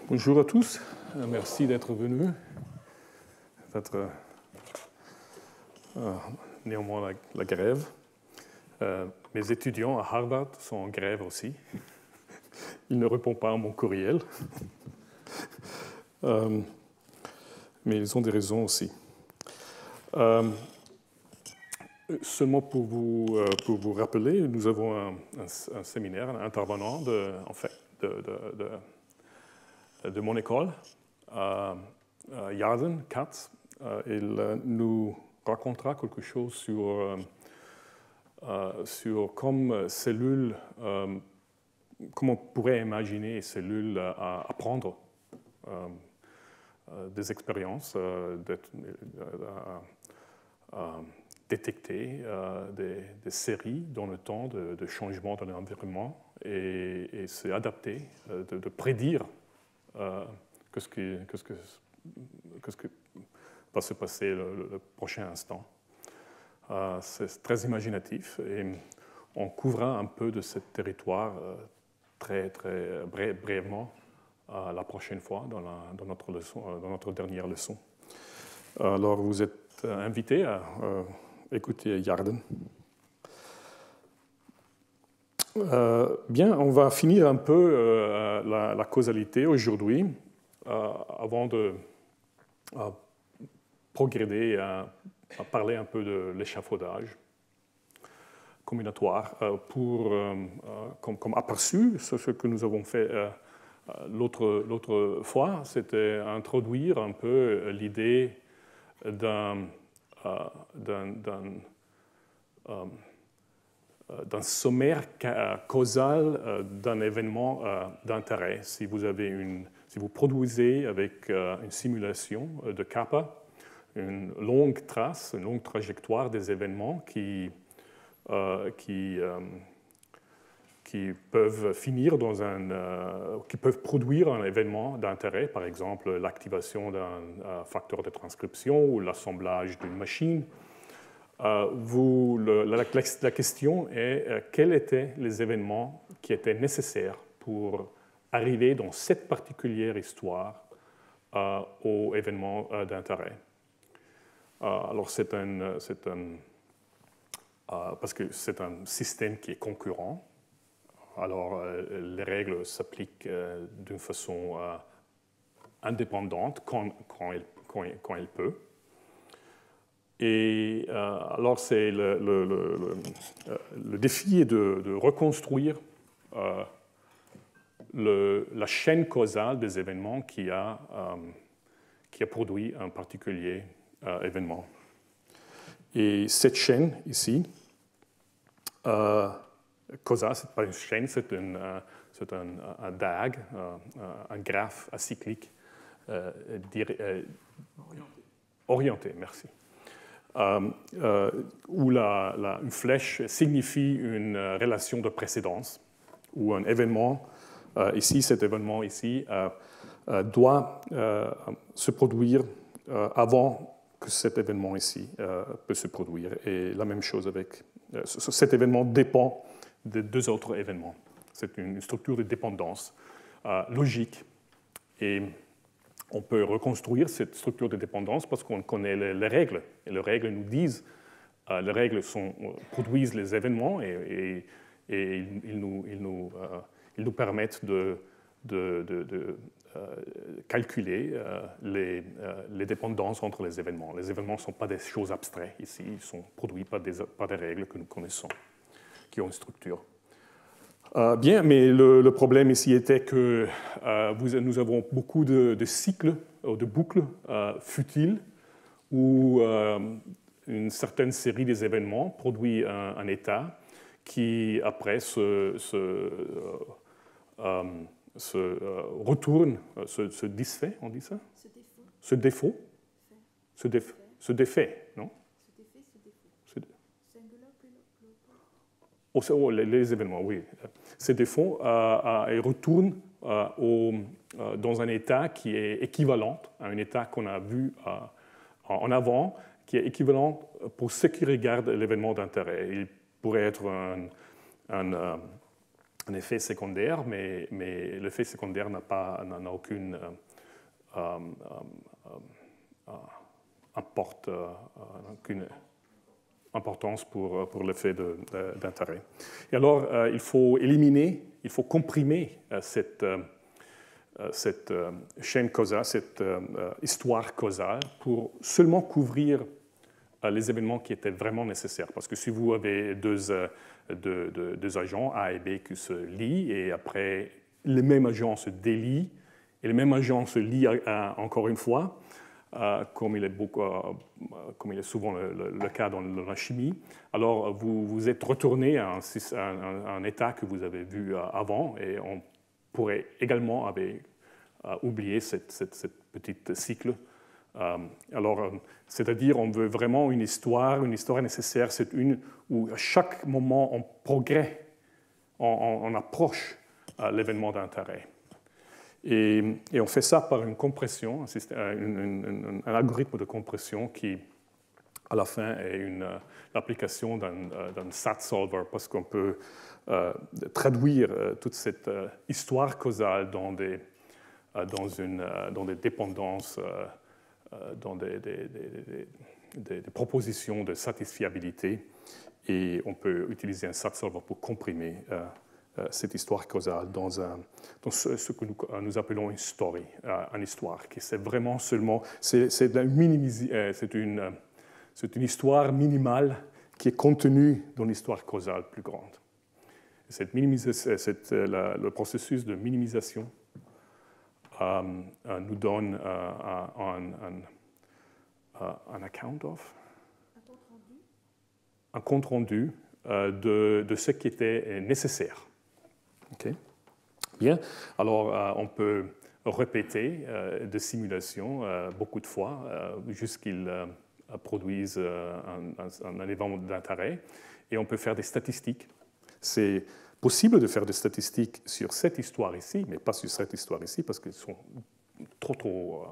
Bonjour à tous, merci d'être venus. Néanmoins la grève. Mes étudiants à Harvard sont en grève aussi. Ils ne répondent pas à mon courriel. Mais ils ont des raisons aussi. Seulement pour vous rappeler, nous avons un séminaire, un intervenant de mon école, Yarden Katz. Il nous racontera quelque chose sur comme cellules, comment on pourrait imaginer les cellules apprendre des expériences, détecter des séries dans le temps de changement dans l'environnement et s'adapter, de prédire qu'est-ce que va se passer le prochain instant. C'est très imaginatif et on couvrira un peu de ce territoire très brièvement la prochaine fois dans notre dernière leçon. Alors vous êtes invités à écouter Yarden. Bien, on va finir un peu la causalité aujourd'hui avant de progréder à parler un peu de l'échafaudage combinatoire comme aperçu. Ce que nous avons fait l'autre fois, c'était introduire un peu l'idée d'un sommaire causal d'un événement d'intérêt. Si vous produisez avec une simulation de kappa une longue trace, une longue trajectoire des événements qui peuvent finir qui peuvent produire un événement d'intérêt, par exemple l'activation d'un facteur de transcription ou l'assemblage d'une machine. La question est quels étaient les événements qui étaient nécessaires pour arriver dans cette particulière histoire au événement d'intérêt. Alors parce que c'est un système qui est concurrent, alors les règles s'appliquent d'une façon indépendante quand elle peut. Et alors c'est le défi est de reconstruire la chaîne causale des événements qui a produit un particulier événement. Et cette chaîne ici, causale, ce n'est pas une chaîne, c'est un DAG, un graphe acyclique orienté, merci. Où une flèche signifie une relation de précédence, ou un événement, ici, cet événement ici, doit se produire avant que cet événement ici peut se produire. Et la même chose avec cet événement dépend de deux autres événements. C'est une structure de dépendance logique. Et on peut reconstruire cette structure de dépendance parce qu'on connaît les règles. Et les règles nous disent, les règles produisent les événements et ils nous permettent de calculer les dépendances entre les événements. Les événements ne sont pas des choses abstraites ici, ils sont produits par des règles que nous connaissons, qui ont une structure. Bien, mais le problème ici était que nous avons beaucoup de cycles, de boucles futiles, où une certaine série des événements produit un état qui, après, se retourne, se disfait, on dit ça? Se défaut. Se défait, non? Les événements, oui. Se défont et retournent dans un état qui est équivalent à un état qu'on a vu en avant, qui est équivalent pour ce qui regarde l'événement d'intérêt. Il pourrait être un effet secondaire, mais l'effet secondaire n'a aucune importance pour l'effet d'intérêt. Et alors, il faut comprimer cette chaîne causale, cette histoire causale, pour seulement couvrir les événements qui étaient vraiment nécessaires. Parce que si vous avez deux agents, A et B, qui se lient, et après, le même agent se délie, et le même agent se lie encore une fois, comme il est souvent le cas dans la chimie, alors vous êtes retourné à un état que vous avez vu avant, et on pourrait également oublier cette petite cycle. Alors, c'est-à-dire, on veut vraiment une histoire nécessaire, c'est une où à chaque moment on progresse, on approche l'événement d'intérêt. Et on fait ça par une compression, un algorithme de compression qui, à la fin, est l'application d'un SAT solver, parce qu'on peut traduire toute cette histoire causale dans des dépendances, dans des propositions de satisfiabilité, et on peut utiliser un SAT solver pour comprimer cette histoire causale dans ce que nous appelons une story, une histoire, qui c'est vraiment seulement, c'est une histoire minimale qui est contenue dans l'histoire causale plus grande. Le processus de minimisation nous donne un compte rendu de ce qui était nécessaire. Okay. Bien, alors on peut répéter des simulations beaucoup de fois jusqu'à qu'ils produisent un événement d'intérêt, et on peut faire des statistiques. C'est possible de faire des statistiques sur cette histoire ici, mais pas sur cette histoire ici, parce qu'ils sont trop...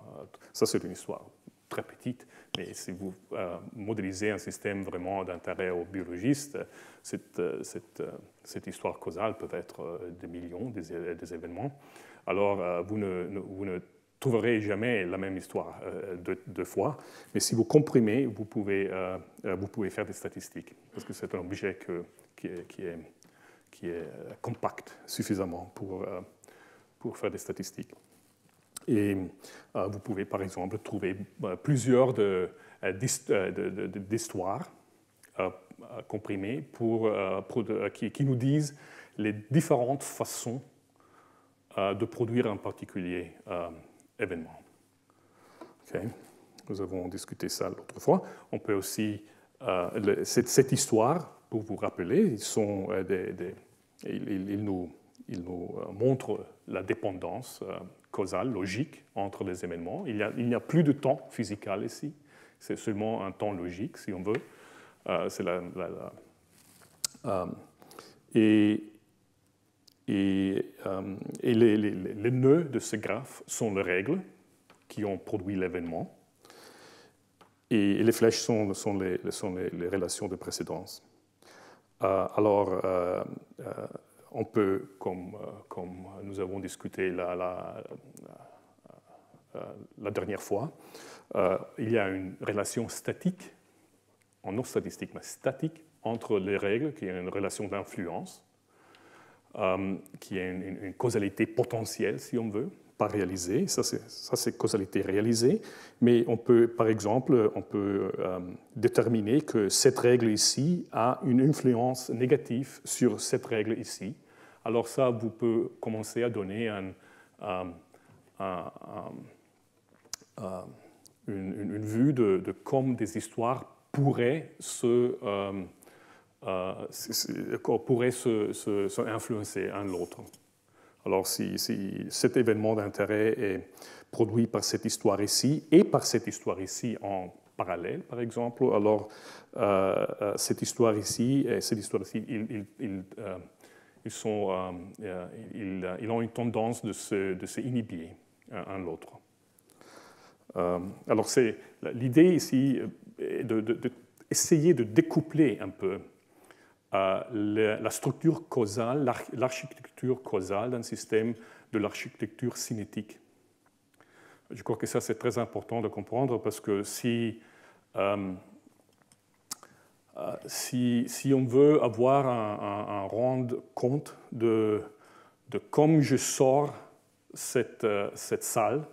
ça, c'est une histoire très petite, mais si vous modélisez un système vraiment d'intérêt aux biologistes, cette histoire causale peut être des millions des événements. Alors, vous ne trouverez jamais la même histoire deux fois, mais si vous comprimez, vous pouvez faire des statistiques, parce que c'est un objet qui est compact suffisamment pour faire des statistiques. Et vous pouvez, par exemple, trouver plusieurs d'histoires comprimées qui nous disent les différentes façons de produire un particulier événement. Okay. Nous avons discuté ça l'autre fois. On peut aussi, cette histoire, pour vous rappeler, ils nous montrent la dépendance causale, logique, entre les événements. Il n'y a plus de temps physical ici, c'est seulement un temps logique, si on veut. Et les nœuds de ce graphe sont les règles qui ont produit l'événement, et les flèches sont les relations de précédence. Alors, on peut, comme nous avons discuté la dernière fois, il y a une relation statique, non statistique, mais statique, entre les règles, qui est une relation d'influence, qui est une causalité potentielle, si on veut, pas réalisée. Ça, c'est causalité réalisée. Mais on peut, par exemple, déterminer que cette règle ici a une influence négative sur cette règle ici. Alors ça, vous pouvez commencer à donner une vue de comme des histoires pourraient influencer un l'autre. Alors, si cet événement d'intérêt est produit par cette histoire ici et par cette histoire ici en parallèle, par exemple, alors cette histoire ici et cette histoire ici, ils ont une tendance de se inhiber un l'autre. Alors, l'idée ici est d'essayer de découpler un peu la structure causale, l'architecture causale d'un système de l'architecture cinétique. Je crois que ça, c'est très important de comprendre parce que si on veut avoir un rendre compte de comme je sors cette salle,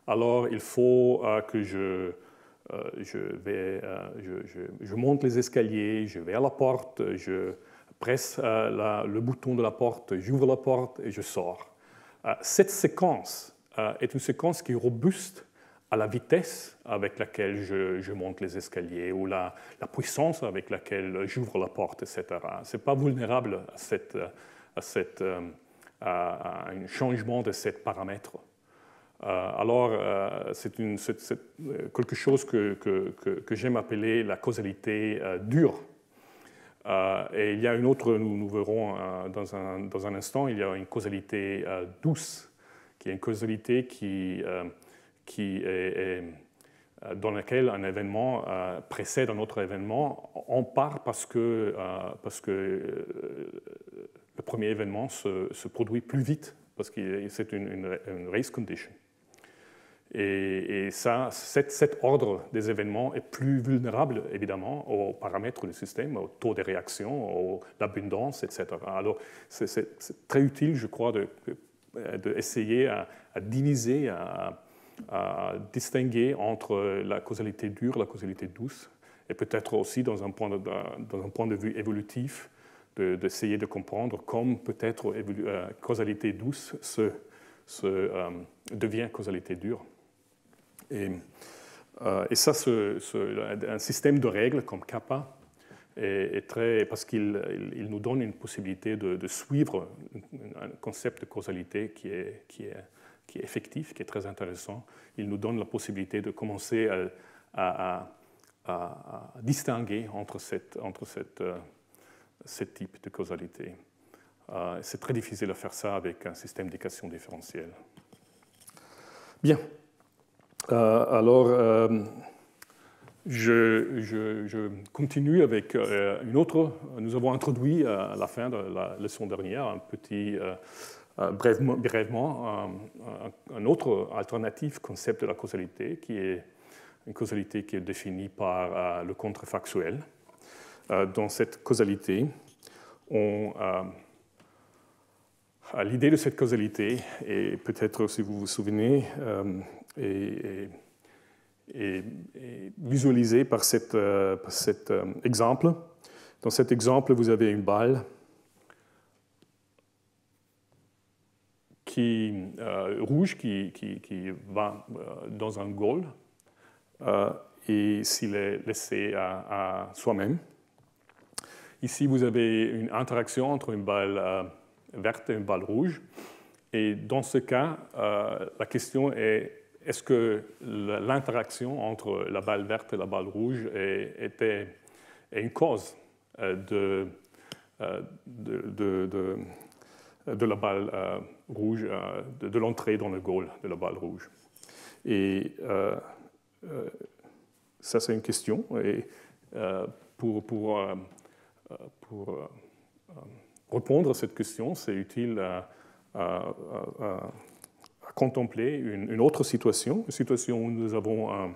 alors il faut que je monte les escaliers, je vais à la porte, je presse le bouton de la porte, j'ouvre la porte et je sors. Cette séquence est une séquence qui est robuste à la vitesse avec laquelle je monte les escaliers ou la puissance avec laquelle j'ouvre la porte, etc. Ce n'est pas vulnérable à un changement de ces paramètres. Alors, c'est quelque chose que j'aime appeler la causalité dure. Et il y a une autre, nous verrons dans un instant, il y a une causalité douce, qui est une causalité qui est dans laquelle un événement précède un autre événement, en part parce que le premier événement se produit plus vite, parce que c'est une race condition. Et cet ordre des événements est plus vulnérable, évidemment, aux paramètres du système, au taux de réaction, à l'abondance, etc. Alors, c'est très utile, je crois, d'essayer à diviser, à distinguer entre la causalité dure et la causalité douce, et peut-être aussi, dans un point de vue évolutif, d'essayer de comprendre comme peut-être causalité douce devient causalité dure. Et ça, un système de règles comme kappa est très, parce qu'il nous donne une possibilité de suivre un concept de causalité qui est effectif, qui est très intéressant. Il nous donne la possibilité de commencer à distinguer entre ce type de causalité. C'est très difficile de faire ça avec un système d'équation différentielle. Bien. Alors, je continue avec une autre. Nous avons introduit à la fin de la leçon dernière un petit, brièvement, un autre alternatif concept de la causalité, qui est une causalité qui est définie par le contrefactuel. Dans cette causalité, l'idée de cette causalité, et peut-être si vous vous souvenez, est visualisée par cet exemple. Dans cet exemple, vous avez une balle rouge qui va dans un goal, et s'il est laissé à soi-même. Ici, vous avez une interaction entre une balle verte et une balle rouge. Et dans ce cas, la question est, est-ce que l'interaction entre la balle verte et la balle rouge est une cause de la balle rouge, de l'entrée dans le goal de la balle rouge? Et ça, c'est une question. Et pour répondre à cette question, c'est utile à contempler une autre situation, une situation où nous avons un...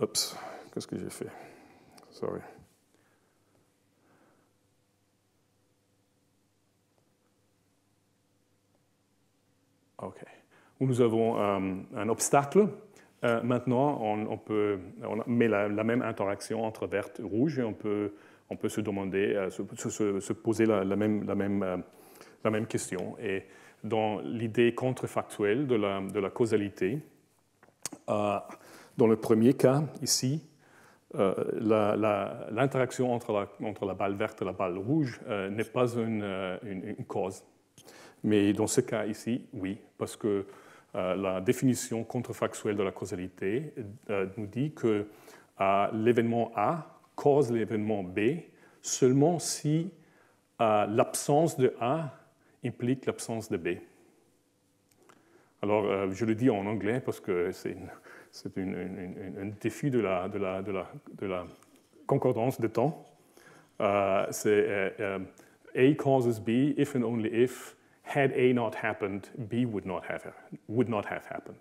Oups, qu'est-ce que j'ai fait? Sorry. OK. Où nous avons un obstacle. Maintenant, on met la même interaction entre verte et rouge, et on peut se demander, se poser la même question. Et dans l'idée contrefactuelle de la causalité, dans le premier cas, ici, l'interaction entre la balle verte et la balle rouge n'est pas une cause. Mais dans ce cas ici, oui, parce que la définition contrefactuelle de la causalité nous dit que l'événement A cause l'événement B seulement si l'absence de A implique l'absence de B. Alors, je le dis en anglais parce que c'est un défi de la concordance de temps. c'est A causes B if and only if, had A not happened, B would not have happened.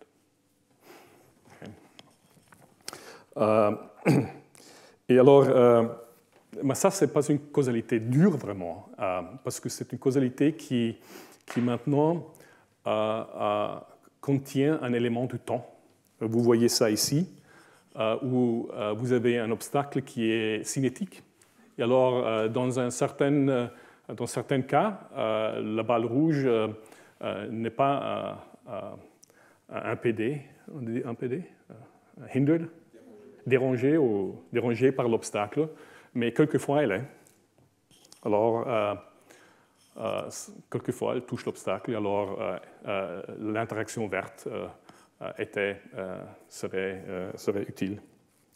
Okay. Et alors, mais ça, ce n'est pas une causalité dure vraiment, parce que c'est une causalité qui maintenant contient un élément du temps. Vous voyez ça ici, où vous avez un obstacle qui est cinétique. Et alors, dans certains cas, la balle rouge n'est pas impédée, on dit impédée, hindered, dérangée par l'obstacle, mais quelquefois elle est. Alors, quelquefois elle touche l'obstacle, alors l'interaction verte serait utile.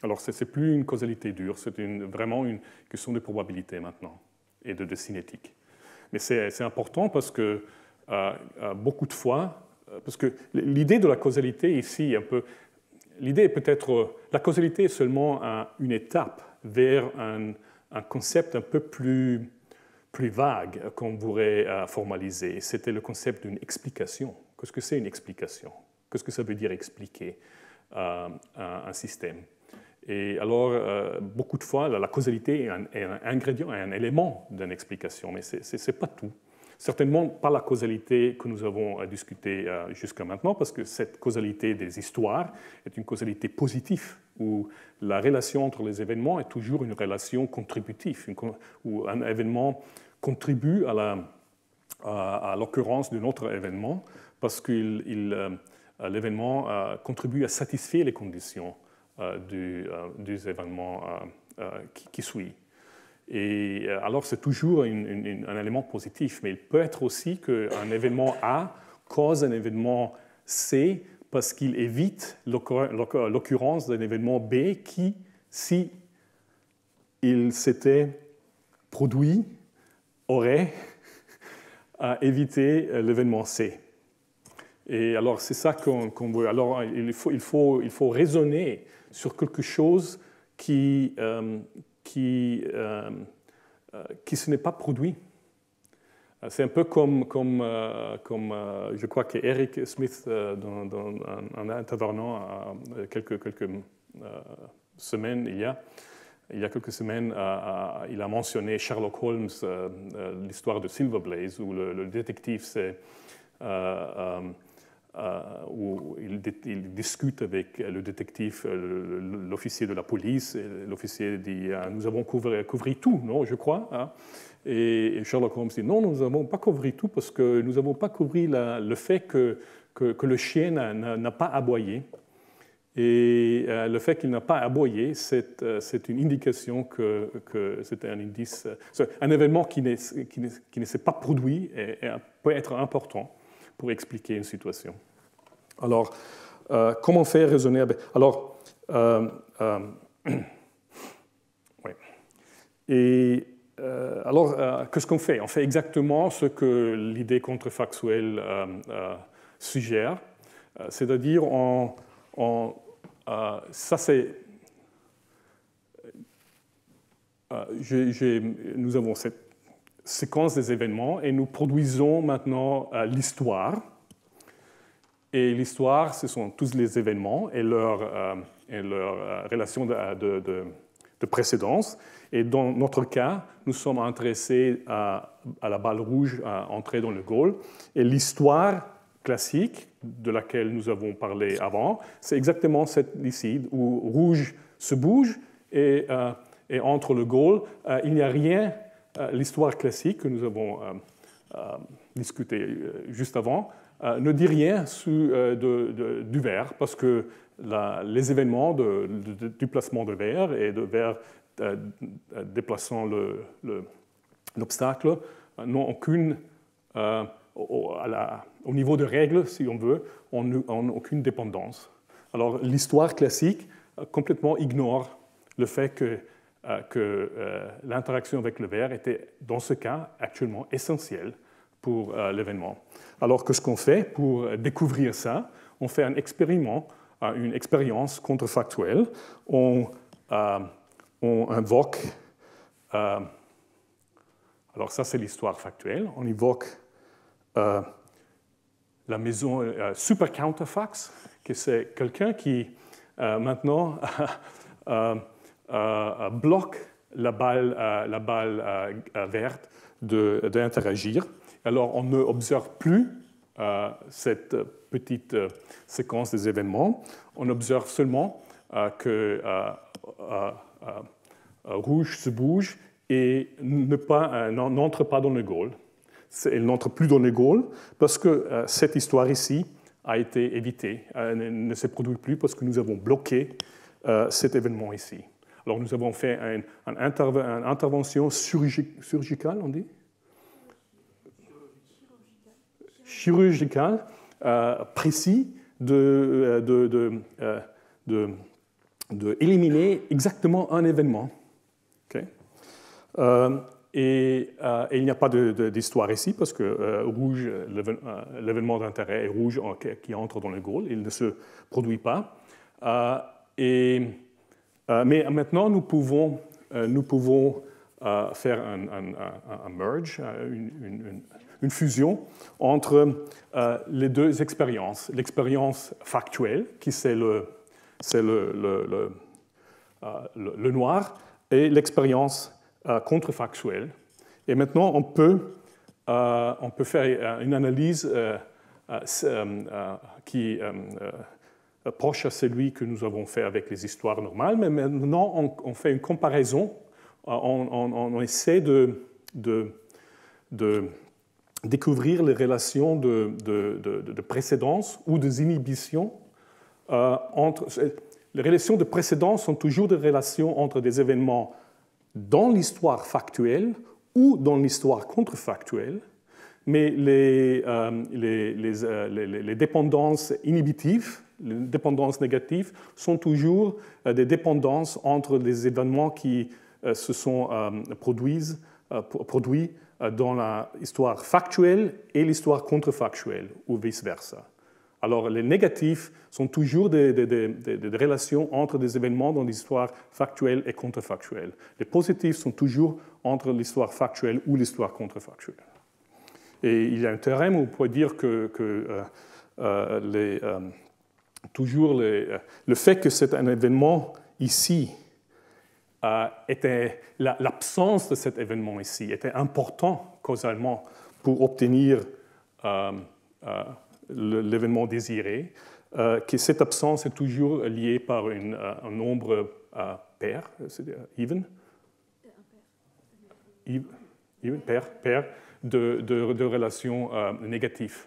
Alors, ce n'est plus une causalité dure, c'est vraiment une question de probabilité maintenant et de cinétique. Mais c'est important parce que beaucoup de fois, parce que l'idée de la causalité ici, l'idée est peut-être, la causalité est seulement une étape vers un concept un peu plus vague qu'on pourrait formaliser. C'était le concept d'une explication. Qu'est-ce que c'est une explication? Qu'est-ce que ça veut dire expliquer un système? Et alors, beaucoup de fois, la causalité est un ingrédient, un élément d'une explication, mais ce n'est pas tout. Certainement pas la causalité que nous avons discutée jusqu'à maintenant, parce que cette causalité des histoires est une causalité positive, où la relation entre les événements est toujours une relation contributive, où un événement contribue à l'occurrence d'un autre événement, parce que l'événement contribue à satisfaire les conditions des événements qui suivent. Et alors, c'est toujours un élément positif, mais il peut être aussi qu'un événement A cause un événement C parce qu'il évite l'occurrence d'un événement B qui, si il s'était produit, aurait évité l'événement C. Et alors, c'est ça qu'on veut. Alors, il faut raisonner sur quelque chose qui se n'est pas produit. C'est un peu comme je crois que Eric Smith, en intervenant quelques semaines, il y a quelques semaines, il a mentionné Sherlock Holmes, l'histoire de Silver Blaze, où le détective où il discute avec le détective, l'officier de la police, et l'officier dit « Nous avons couvert tout, non, je crois hein ?» Et Sherlock Holmes dit « Non, nous n'avons pas couvert tout parce que nous n'avons pas couvert le fait que le chien n'a pas aboyé. Et le fait qu'il n'a pas aboyé, c'est une indication que c'était un indice, un événement qui ne s'est pas produit et peut être important pour expliquer une situation. Alors, comment faire raisonner avec... Alors, oui. Et alors, qu'est-ce qu'on fait? On fait exactement ce que l'idée contrefactuelle suggère, c'est-à-dire ça c'est... nous avons cette séquence des événements et nous produisons maintenant l'histoire. Et l'histoire, ce sont tous les événements et leur relation de précédence. Et dans notre cas, nous sommes intéressés à la balle rouge entrée dans le goal. Et l'histoire classique de laquelle nous avons parlé avant, c'est exactement cette ici, où rouge se bouge et entre le goal, il n'y a rien. L'histoire classique que nous avons discutée juste avant ne dit rien du verre, parce que les événements de déplacement de verre et de verre déplaçant l'obstacle n'ont aucune, au niveau de règles, si on veut, n'ont aucune dépendance. Alors l'histoire classique complètement ignore le fait que l'interaction avec le verre était, dans ce cas, actuellement essentielle pour l'événement. Alors, qu'est-ce qu'on fait pour découvrir ça? On fait un expériment, une expérience contrefactuelle. On invoque Alors ça, c'est l'histoire factuelle. On évoque la maison Super Counterfax, que c'est quelqu'un qui maintenant bloque la balle verte d'interagir. Alors on ne observe plus cette petite séquence des événements. On observe seulement que rouge se bouge et n'entre pas dans le goal. Elle n'entre plus dans le goal parce que cette histoire ici a été évitée, ne se produit plus parce que nous avons bloqué cet événement ici. Alors nous avons fait une intervention chirurgicale, on dit ? Chirurgicale, précis, d'éliminer exactement un événement. Okay. Et il n'y a pas d'histoire ici parce que rouge, l'événement d'intérêt est rouge qui entre dans le goal, il ne se produit pas. Mais maintenant, nous pouvons faire un merge, une fusion entre les deux expériences. L'expérience factuelle, qui c'est le noir, et l'expérience contrefactuelle. Et maintenant, on peut faire une analyse qui proche à celui que nous avons fait avec les histoires normales, mais maintenant, on fait une comparaison. On essaie de découvrir les relations de précédence ou des inhibitions entre... Les relations de précédence sont toujours des relations entre des événements dans l'histoire factuelle ou dans l'histoire contrefactuelle, mais les dépendances inhibitives, les dépendances négatives, sont toujours des dépendances entre les événements qui se sont produits dans l'histoire factuelle et l'histoire contrefactuelle, ou vice-versa. Alors, les négatifs sont toujours des relations entre des événements dans l'histoire factuelle et contrefactuelle. Les positifs sont toujours entre l'histoire factuelle ou l'histoire contrefactuelle. Et il y a un théorème où on pourrait dire que le fait que c'est un événement ici, l'absence de cet événement ici était important causalement pour obtenir l'événement désiré, que cette absence est toujours liée par un nombre pair, c'est-à-dire even, pair de relations négatives.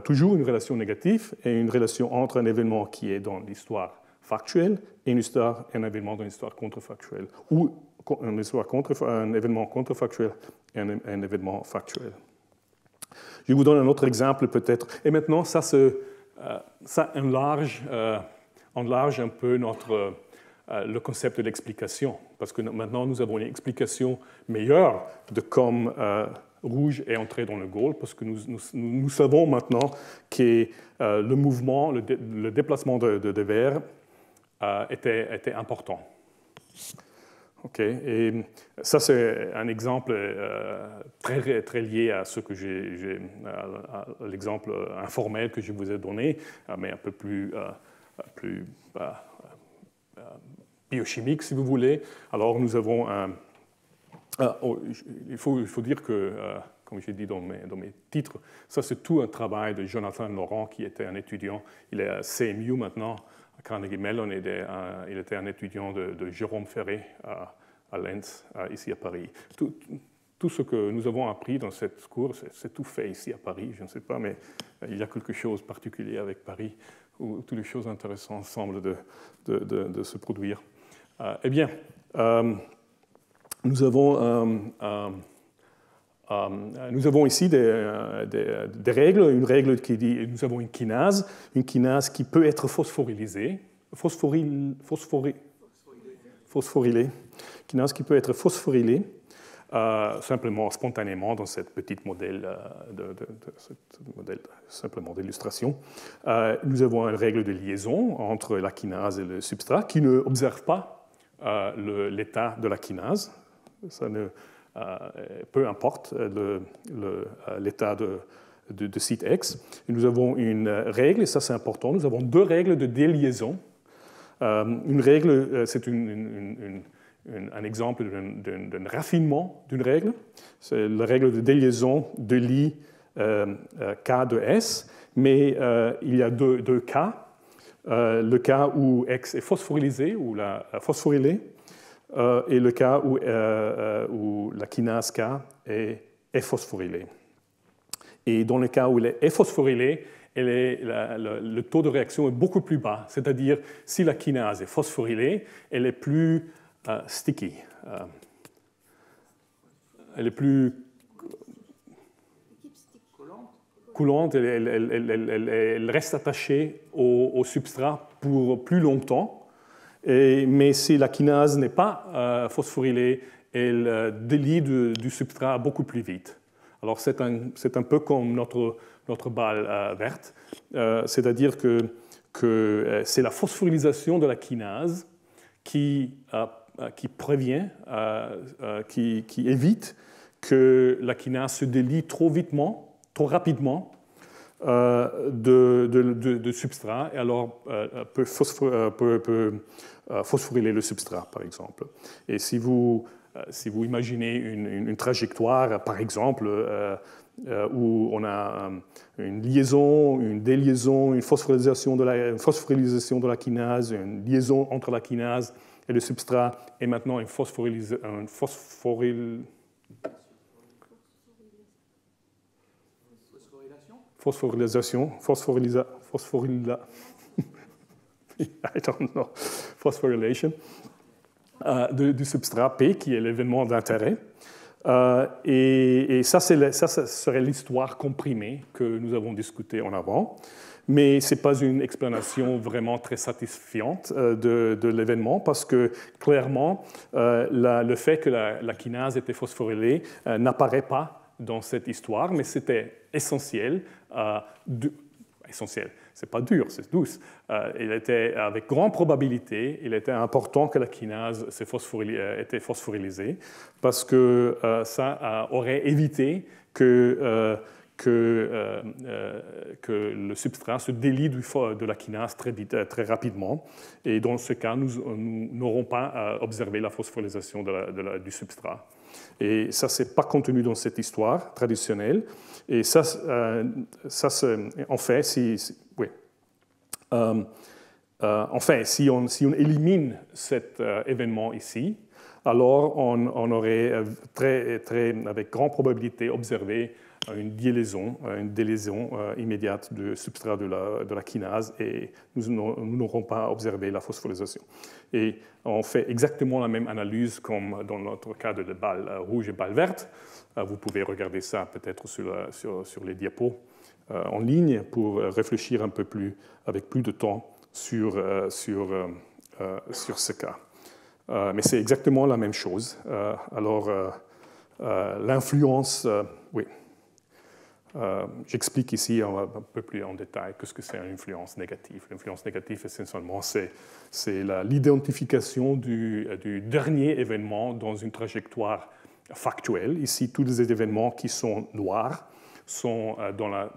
Toujours une relation négative et une relation entre un événement qui est dans l'histoire factuelle et un événement dans l'histoire contrefactuelle, ou un événement contrefactuel et un événement factuel. Je vous donne un autre exemple peut-être. Et maintenant, ça enlarge un peu le concept de l'explication, parce que maintenant, nous avons une explication meilleure de comment rouge est entré dans le goal, parce que nous savons maintenant que le mouvement, le déplacement de verre était important. Okay. Et ça, c'est un exemple très, très lié à ce que à l'exemple informel que je vous ai donné, mais un peu plus biochimique, si vous voulez. Alors, nous avons il faut dire que, comme j'ai dit dans mes titres, ça, c'est tout un travail de Jonathan Laurent, qui était un étudiant. Il est à CMU maintenant, à Carnegie Mellon. Il était un étudiant de Jérôme Ferré à Lens, ici à Paris. Tout ce que nous avons appris dans cette cours, c'est tout fait ici à Paris. Je ne sais pas, mais il y a quelque chose de particulier avec Paris, où toutes les choses intéressantes semblent de se produire. Eh bien, nous avons ici des règles. Une règle qui dit nous avons une kinase qui peut être phosphorylée, kinase qui peut être phosphorylée simplement, spontanément, dans cette petite modèle, simplement d'illustration. Nous avons une règle de liaison entre la kinase et le substrat qui ne observe pas l'état de la kinase. Ça peu importe l'état de site X. Et nous avons une règle, et ça c'est important, nous avons deux règles de déliaison. Une règle, c'est un exemple d'un raffinement d'une règle. C'est la règle de déliaison de l'I K de S, mais il y a deux cas. Le cas où X est phosphorylé ou phosphorylé, et le cas où la kinase K est phosphorylée. Et dans le cas où elle est phosphorylée, le taux de réaction est beaucoup plus bas. C'est-à-dire, si la kinase est phosphorylée, elle est plus sticky. Elle est plus coulante, elle reste attachée au substrat pour plus longtemps. Mais si la kinase n'est pas phosphorylée, elle délie du substrat beaucoup plus vite. Alors c'est un peu comme notre balle verte, c'est-à-dire que c'est la phosphorylisation de la kinase qui prévient, qui évite que la kinase se délie trop rapidement de substrat, et alors peut phosphoryler le substrat, par exemple. Et si vous imaginez une trajectoire, par exemple, où on a une liaison, une déliaison, une phosphorylisation de la kinase, une liaison entre la kinase et le substrat, et maintenant une phosphorylation. I don't know. Phosphorylation du substrat P, qui est l'événement d'intérêt. Et ça serait l'histoire comprimée que nous avons discutée en avant. Mais ce n'est pas une explanation vraiment très satisfaisante de l'événement, parce que clairement, le fait que la kinase était phosphorylée n'apparaît pas dans cette histoire, mais c'était essentiel. Essentiel, c'est pas dur, c'est douce. Il était avec grande probabilité, il était important que la kinase était phosphorylysée, parce que ça aurait évité que le substrat se délie de la kinase très rapidement. Et dans ce cas, nous n'aurons pas observé la phosphorylation du substrat. Et ça, ce n'est pas contenu dans cette histoire traditionnelle. Et ça en fait, si on élimine cet événement ici, alors on aurait avec grande probabilité observé une déliaison immédiate du substrat de la kinase, et nous n'aurons pas observé la phosphorylation. Et on fait exactement la même analyse comme dans notre cas de balle rouge et balle verte. Vous pouvez regarder ça peut-être sur les diapos en ligne pour réfléchir un peu plus, avec plus de temps sur ce cas. Mais c'est exactement la même chose. Alors, l'influence, oui. J'explique ici un peu plus en détail ce que c'est une influence négative. L'influence négative, essentiellement, c'est l'identification du dernier événement dans une trajectoire factuelle. Ici, tous les événements qui sont noirs sont dans la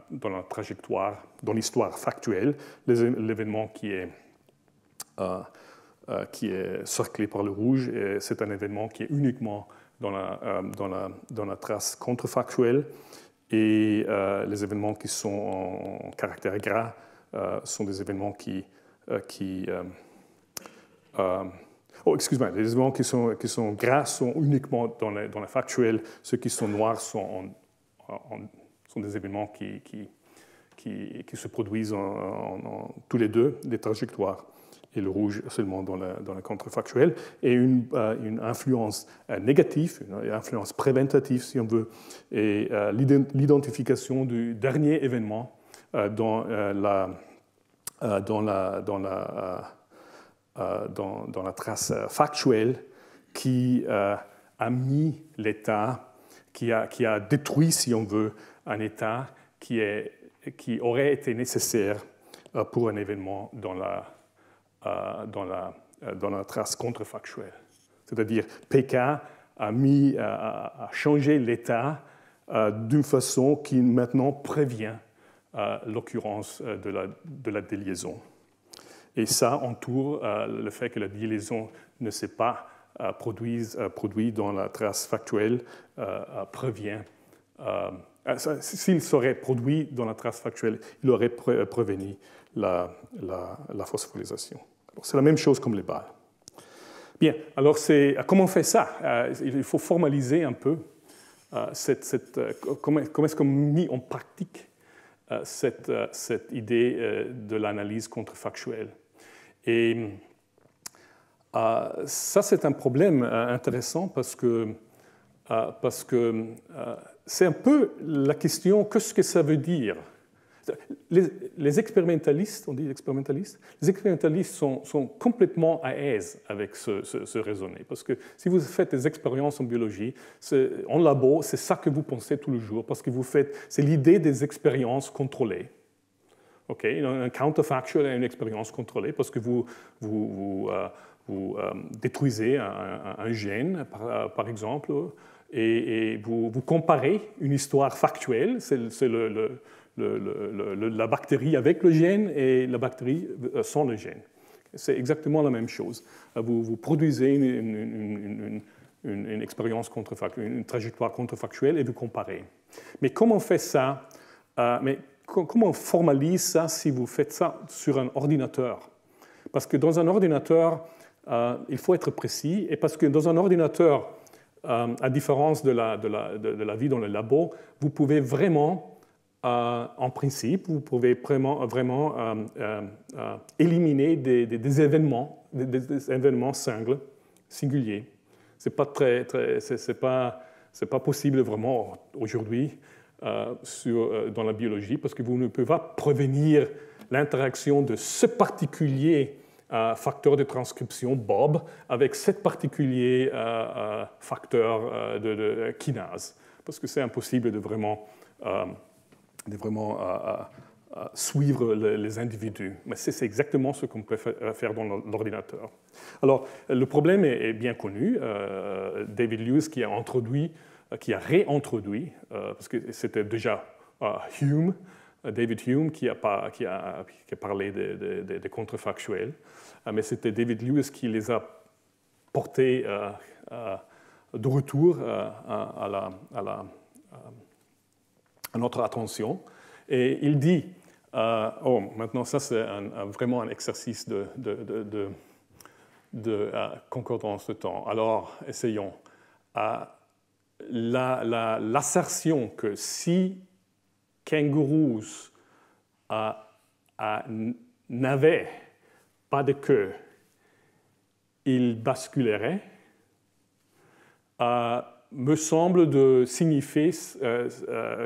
trajectoire, dans l'histoire factuelle. L'événement qui est cerclé par le rouge, c'est un événement qui est uniquement dans la trace contrefactuelle. Et les événements qui sont en caractère gras sont des événements les événements qui sont gras sont uniquement dans la factuelle. Ceux qui sont noirs sont des événements qui se produisent tous les deux, des trajectoires, et le rouge seulement dans la contrefactuelle. Et une influence négative, une influence préventative, si on veut, et l'identification du dernier événement dans la trace factuelle qui a mis l'état, qui a détruit, si on veut, un état qui aurait été nécessaire pour un événement dans la dans la trace contrefactuelle. C'est-à-dire, PK a changé l'état d'une façon qui maintenant prévient l'occurrence de la déliaison. Et ça entoure le fait que la déliaison ne s'est pas produite dans la trace factuelle, prévient. S'il serait produit dans la trace factuelle, il aurait prévenu la phosphorylation. C'est la même chose comme les balles. Bien, alors comment on fait ça? Il faut formaliser un peu comment est-ce qu'on met en pratique cette idée de l'analyse contrefactuelle. Et ça, c'est un problème intéressant parce que c'est un peu la question, qu'est-ce que ça veut dire? Les expérimentalistes, on dit expérimentalistes, les expérimentalistes sont complètement à l'aise avec ce raisonnement. Parce que si vous faites des expériences en biologie, en labo, c'est ça que vous pensez tous les jours, parce que c'est l'idée des expériences contrôlées. Okay? Un counterfactual est une expérience contrôlée, parce que vous détruisez un gène, par exemple, et vous comparez une histoire factuelle, c'est la bactérie avec le gène et la bactérie sans le gène. C'est exactement la même chose. Vous produisez une expérience contrefactuelle, une trajectoire contrefactuelle et vous comparez. Mais comment on fait ça? Comment on formalise ça si vous faites ça sur un ordinateur? Parce que dans un ordinateur, il faut être précis, et parce que dans un ordinateur, à différence de la vie dans le labo, vous pouvez vraiment, en principe, vous pouvez vraiment éliminer des événements singuliers. C'est pas possible vraiment aujourd'hui dans la biologie, parce que vous ne pouvez pas prévenir l'interaction de ce particulier facteur de transcription, Bob, avec ce particulier facteur de kinase, parce que c'est impossible de vraiment suivre les individus. Mais c'est exactement ce qu'on peut faire dans l'ordinateur. Alors, le problème est bien connu. David Lewis qui a réintroduit, parce que c'était déjà Hume, David Hume qui a parlé des contrefactuels, mais c'était David Lewis qui les a portés de retour à notre attention. Et il dit, maintenant ça c'est vraiment un exercice de concordance de temps. Alors, essayons. L'assertion que si kangourous n'avaient pas de queue, ils basculeraient, me semble de signifier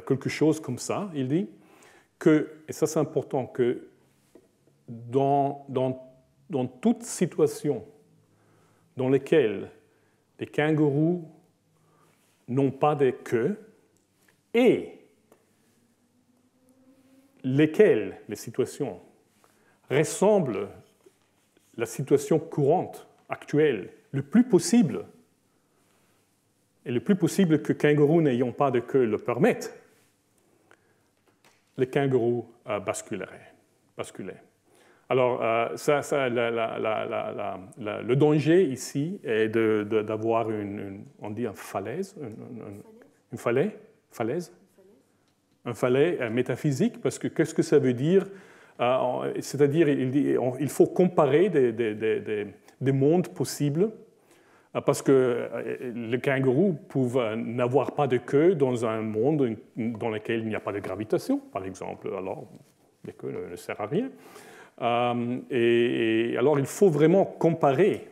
quelque chose comme ça. Il dit que, et ça c'est important, que dans toute situation dans laquelle les kangourous n'ont pas de queue et lesquelles les situations ressemblent à la situation courante, actuelle, le plus possible, et le plus possible que kangourous n'ayant pas de queue le permettent, les kangourous basculeraient. Alors, le danger ici est d'avoir on dit une falaise, un falais métaphysique, parce que qu'est-ce que ça veut dire? C'est-à-dire, il faut comparer des mondes possibles, parce que les kangourous peuvent n'avoir pas de queue dans un monde dans lequel il n'y a pas de gravitation, par exemple. Alors, la queue ne sert à rien. Et alors, il faut vraiment comparer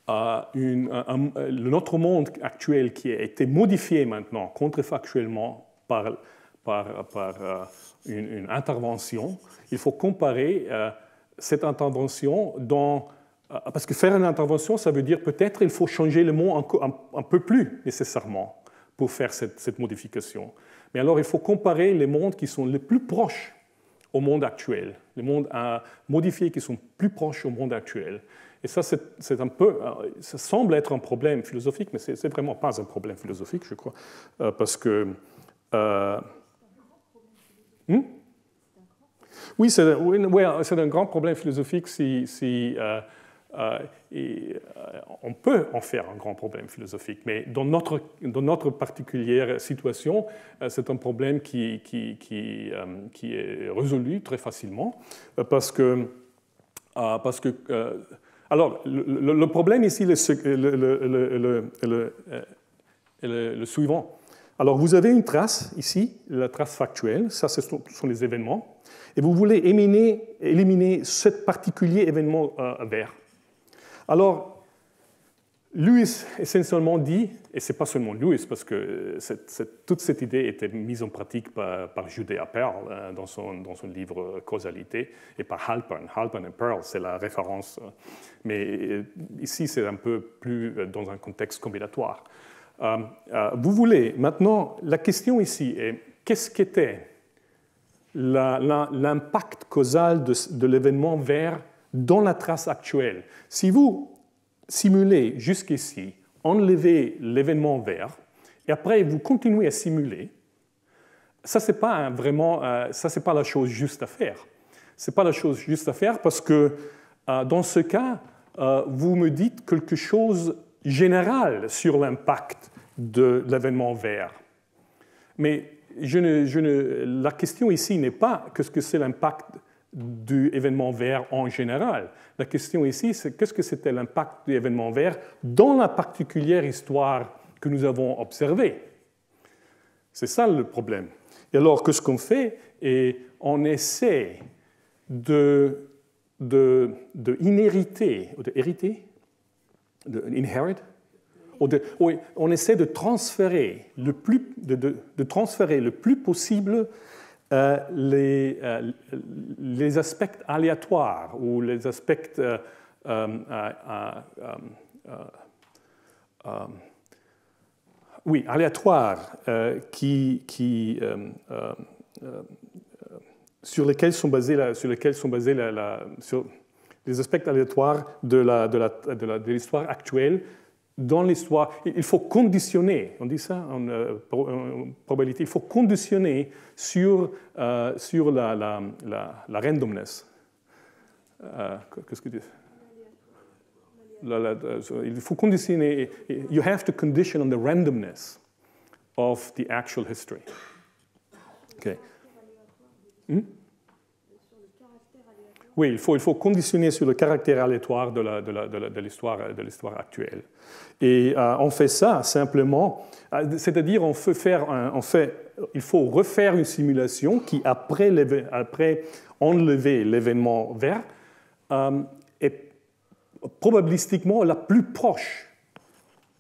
notre monde actuel qui a été modifié maintenant, contrefactuellement, par une intervention. Il faut comparer cette intervention parce que faire une intervention, ça veut dire peut-être qu'il faut changer le monde un peu plus nécessairement pour faire cette modification. Mais alors, il faut comparer les mondes qui sont les plus proches au monde actuel, les mondes modifiés qui sont plus proches au monde actuel. Et ça, c'est un peu, ça semble être un problème philosophique, mais ce n'est vraiment pas un problème philosophique, je crois, parce que... Oui, c'est un grand problème philosophique si on peut en faire un grand problème philosophique, mais dans notre particulière situation, c'est un problème qui est résolu très facilement, parce que alors, le problème ici est le suivant. Alors, vous avez une trace ici, la trace factuelle, ça ce sont les événements, et vous voulez éliminer ce particulier événement vert. Alors, Lewis essentiellement dit, et ce n'est pas seulement Lewis, parce que toute cette idée était mise en pratique par Judea Pearl dans son livre Causalité, et par Halpern. Halpern et Pearl, c'est la référence, mais ici c'est un peu plus dans un contexte combinatoire. Vous voulez, maintenant, la question ici est, qu'est-ce qu'était l'impact causal de l'événement vert dans la trace actuelle? Si vous simulez jusqu'ici, enlevez l'événement vert, et après vous continuez à simuler, ça, c'est pas vraiment, ça, c'est pas la chose juste à faire. C'est pas la chose juste à faire parce que dans ce cas, vous me dites quelque chose général sur l'impact de l'événement vert. Mais la question ici n'est pas qu'est-ce que c'est l'impact du événement vert en général. La question ici, c'est qu'est-ce que c'était l'impact du événement vert dans la particulière histoire que nous avons observée. C'est ça le problème. Et alors, qu'est-ce qu'on fait? Et on essaie d'inhériter, oui, on essaie de transférer le plus possible les aspects aléatoires ou les aspects aléatoires sur lesquels sont basés les aspects aléatoires de l'histoire actuelle. Dans l'histoire, il faut conditionner, on dit ça en probabilité, il faut conditionner sur la randomness. Qu'est-ce que tu dis? Il faut conditionner, you have to condition on the randomness of the actual history. Okay. Oui, il faut conditionner sur le caractère aléatoire de l'histoire actuelle. Et on fait ça simplement, c'est-à-dire il faut refaire une simulation qui, après enlever l'événement vert, est probabilistiquement la plus proche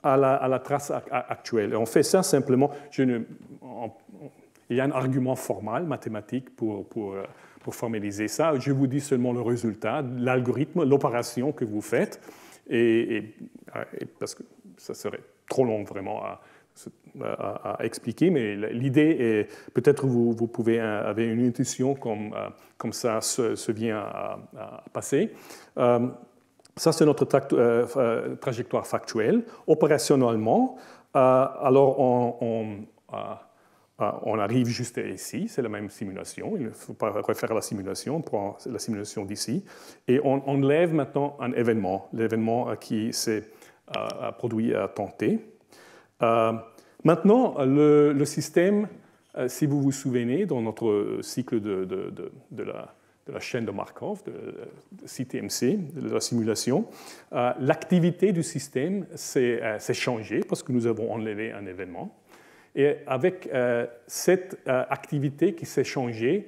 à la trace actuelle. Et on fait ça simplement, il y a un argument formal, mathématique, pour formaliser ça. Je vous dis seulement le résultat, l'algorithme, l'opération que vous faites, et parce que ça serait trop long vraiment à expliquer, mais l'idée est, peut-être vous avez une intuition comme ça se vient à passer. Ça, c'est notre trajectoire factuelle. Opérationnellement, alors on arrive juste ici, c'est la même simulation, il ne faut pas refaire la simulation, on prend la simulation d'ici, et on enlève maintenant un événement, l'événement qui s'est produit à tenter. Maintenant, le système, si vous vous souvenez, dans notre cycle de la chaîne de Markov, de CTMC, de la simulation, l'activité du système s'est changée parce que nous avons enlevé un événement. Et avec cette activité qui s'est changée,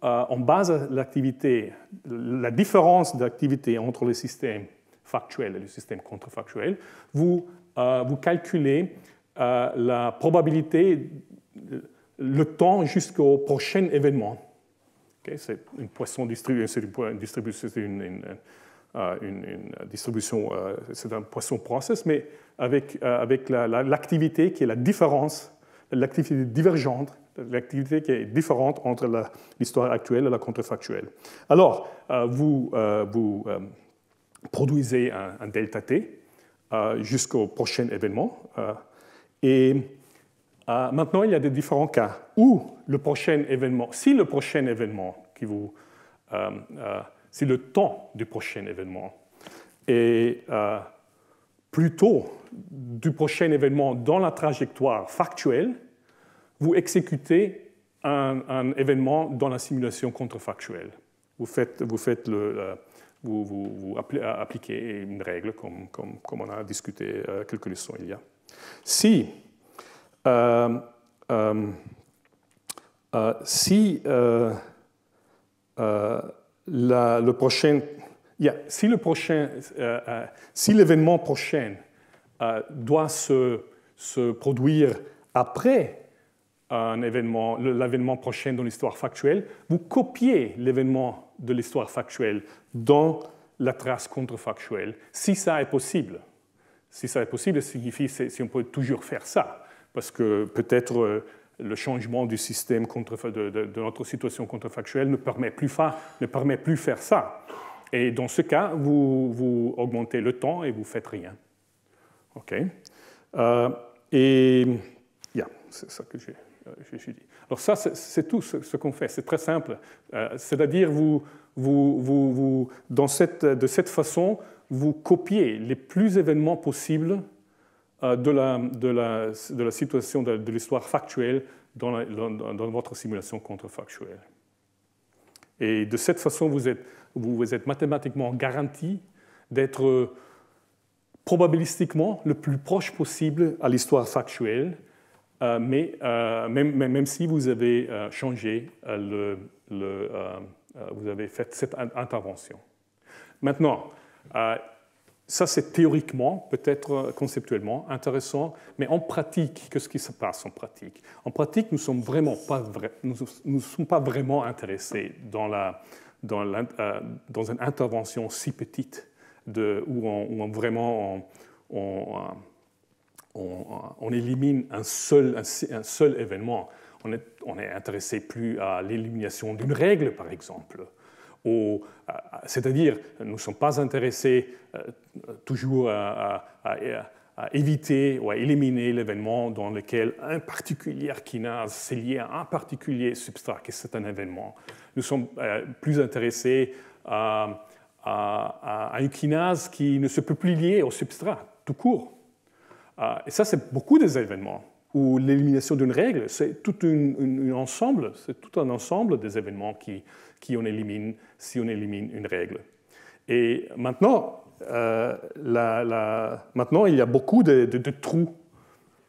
en base à l'activité, la différence d'activité entre le système factuel et le système contrefactuel, vous calculez la probabilité, le temps jusqu'au prochain événement. Okay, c'est une poisson distribuée, c'est une distribution, c'est un Poisson process, mais avec l'activité qui est la différence, l'activité divergente l'activité qui est différente entre l'histoire actuelle et la contrefactuelle. Alors, vous produisez un delta T jusqu'au prochain événement. Et maintenant, il y a des différents cas où le prochain événement, si le prochain événement si le temps du prochain événement est plutôt du prochain événement dans la trajectoire factuelle, vous exécutez un événement dans la simulation contrefactuelle. Vous appliquez une règle comme on a discuté quelques leçons il y a. Si l'événement prochain doit se produire après l'événement prochain dans l'histoire factuelle, vous copiez l'événement de l'histoire factuelle dans la trace contrefactuelle, si ça est possible. Si ça est possible, ça signifie si on peut toujours faire ça, parce que peut-être le changement du système de notre situation contrefactuelle ne permet plus faire ça. Et dans ce cas, vous augmentez le temps et vous ne faites rien. OK. C'est ça que j'ai dit. Alors ça, c'est tout ce qu'on fait. C'est très simple. C'est-à-dire, de cette façon, vous copiez les plus événements possibles de la situation de l'histoire factuelle dans votre simulation contrefactuelle. Et de cette façon, vous êtes mathématiquement garanti d'être probabilistiquement le plus proche possible à l'histoire factuelle, mais même si vous avez changé, vous avez fait cette intervention. Maintenant, ça c'est théoriquement, peut-être conceptuellement intéressant, mais en pratique, qu'est-ce qui se passe en pratique? En pratique, nous ne sommes pas vraiment intéressés dans une intervention si petite où on élimine un seul événement. On est intéressé plus à l'élimination d'une règle, par exemple. C'est-à-dire, nous ne sommes pas intéressés toujours à éviter ou à éliminer l'événement dans lequel un particulier kinase c'est lié à un particulier substrat, que c'est un événement. Nous sommes plus intéressés à une kinase qui ne se peut plus lier au substrat, tout court. Et ça, c'est beaucoup des événements où l'élimination d'une règle, c'est tout un ensemble des événements qui on élimine si on élimine une règle. Et maintenant, il y a beaucoup de trous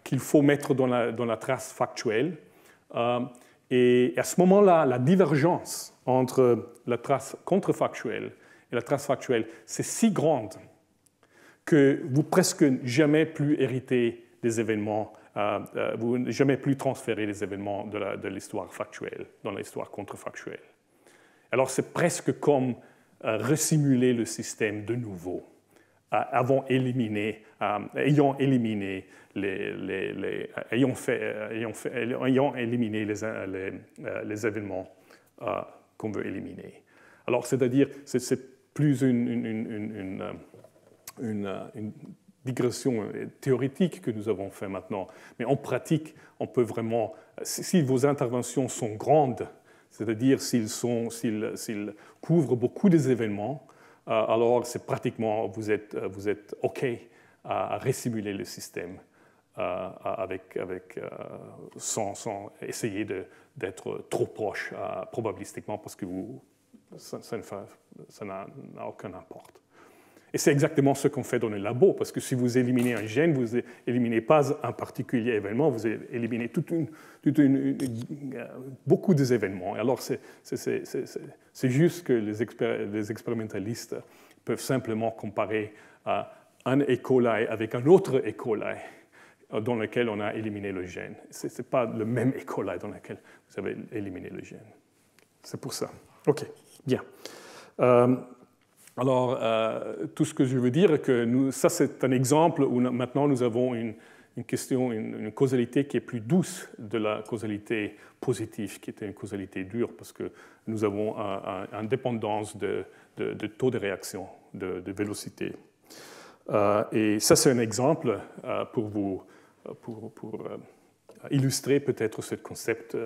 qu'il faut mettre dans la trace factuelle. Et à ce moment-là, la divergence entre la trace contrefactuelle et la trace factuelle, c'est si grande que vous presque jamais plus héritez des événements, vous jamais plus transférez les événements de l'histoire factuelle dans l'histoire contrefactuelle. Alors c'est presque comme resimuler le système de nouveau, ayant éliminé les événements qu'on veut éliminer. Alors c'est-à-dire, c'est plus une digression théorique que nous avons fait maintenant. Mais en pratique, on peut vraiment, si vos interventions sont grandes, c'est-à-dire s'ils couvrent beaucoup des événements, alors c'est pratiquement, vous êtes OK à resimuler le système sans essayer d'être trop proche probabilistiquement parce que ça n'a aucun import. Et c'est exactement ce qu'on fait dans le labo, parce que si vous éliminez un gène, vous n'éliminez pas un particulier événement, vous éliminez beaucoup des événements. Alors c'est juste que les expérimentalistes peuvent simplement comparer un E. coli avec un autre E. coli dans lequel on a éliminé le gène. Ce n'est pas le même E. coli dans lequel vous avez éliminé le gène. C'est pour ça. OK, bien. Alors, tout ce que je veux dire, ça c'est un exemple où maintenant nous avons une une causalité qui est plus douce de la causalité positive, qui était une causalité dure, parce que nous avons une dépendance de taux de réaction, de vélocité. Et ça, c'est un exemple pour illustrer peut-être ce concept,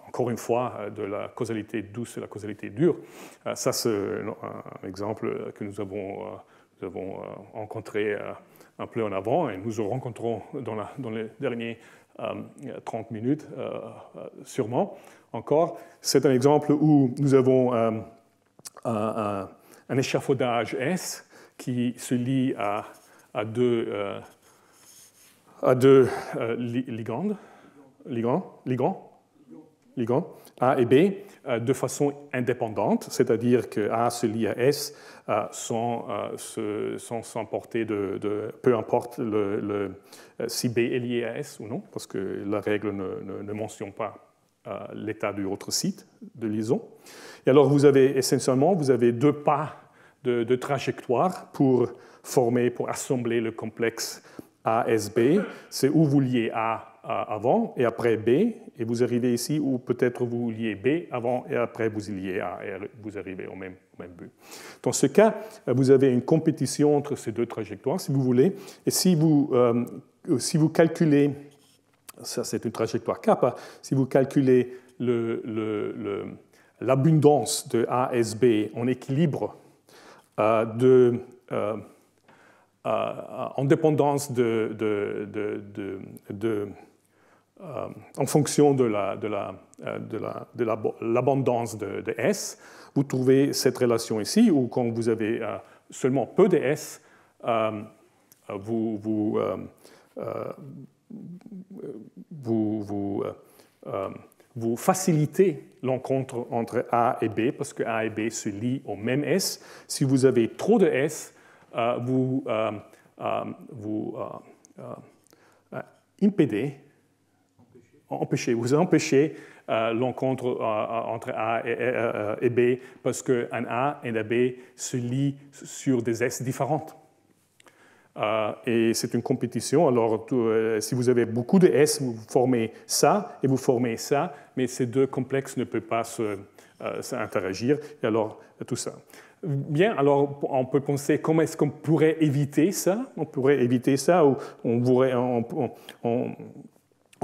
encore une fois, de la causalité douce et la causalité dure. Ça, c'est un exemple que nous avons rencontré un peu en avant, et nous le rencontrons dans les derniers 30 minutes, sûrement. Encore, c'est un exemple où nous avons un échafaudage S qui se lie à deux ligands, A et B, de façon indépendante, c'est-à-dire que A se lie à S sans s'emporter peu importe si B est lié à S ou non, parce que la règle ne mentionne pas l'état du autre site de liaison. Et alors, essentiellement, vous avez deux pas de trajectoire pour assembler le complexe ASB. C'est où vous liez A avant et après B, et vous arrivez ici où peut-être vous liez B avant et après vous liez A, et vous arrivez au même but. Dans ce cas, vous avez une compétition entre ces deux trajectoires, si vous voulez, et si vous calculez, ça c'est une trajectoire kappa, si vous calculez l'abondance de ASB en équilibre en dépendance en fonction de l'abondance de S, vous trouvez cette relation ici, où quand vous avez seulement peu de S, vous facilitez l'encontre entre A et B, parce que A et B se lient au même S. Si vous avez trop de S, vous empêchez l'encontre entre A et B, parce qu'un A et un B se lient sur des S différentes. Et c'est une compétition. Alors, si vous avez beaucoup de S, vous formez ça et vous formez ça, mais ces deux complexes ne peuvent pas s'interagir. Et alors, tout ça. Bien, alors on peut penser comment est-ce qu'on pourrait éviter ça. On pourrait éviter ça, ou on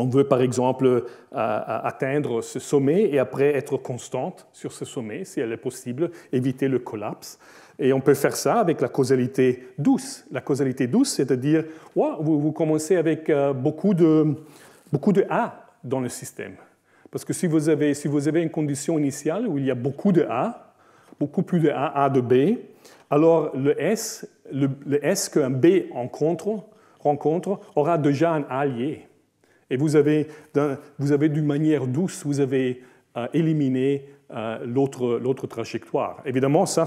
veut par exemple atteindre ce sommet et après être constante sur ce sommet, si elle est possible, éviter le collapse. Et on peut faire ça avec la causalité douce. La causalité douce, c'est-à-dire, vous commencez avec beaucoup de A dans le système. Parce que si vous avez une condition initiale où il y a beaucoup de A, beaucoup plus de A de B, alors le S qu'un B rencontre aura déjà un A lié. Et vous avez d'une manière douce, vous avez éliminé l'autre trajectoire. Évidemment, ça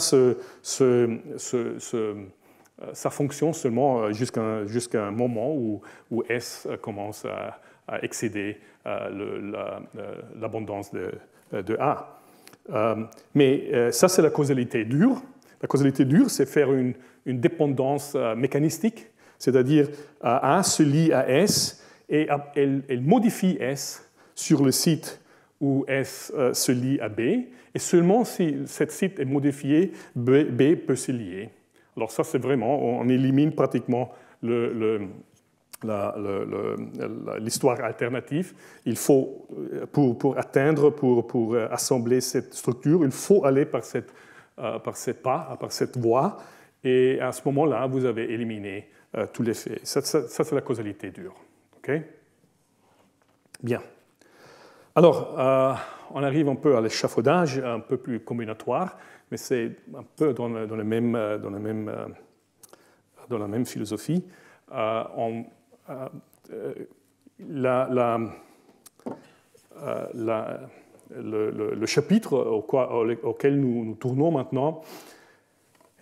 fonctionne seulement jusqu'à un moment où S commence à excéder l'abondance de A. Mais ça, c'est la causalité dure. La causalité dure, c'est faire une dépendance mécanistique, c'est-à-dire A se lie à S et elle modifie S sur le site où S se lie à B, et seulement si ce site est modifié, B peut se lier. Alors ça, c'est vraiment, on élimine pratiquement l'histoire alternative. Il faut, pour assembler cette structure, il faut aller par cette voie, et à ce moment-là, vous avez éliminé tout l'effet. Ça, c'est la causalité dure. Okay? Bien. Alors, on arrive un peu à l'échafaudage, un peu plus combinatoire, mais c'est un peu dans la même philosophie. Le chapitre auquel nous tournons maintenant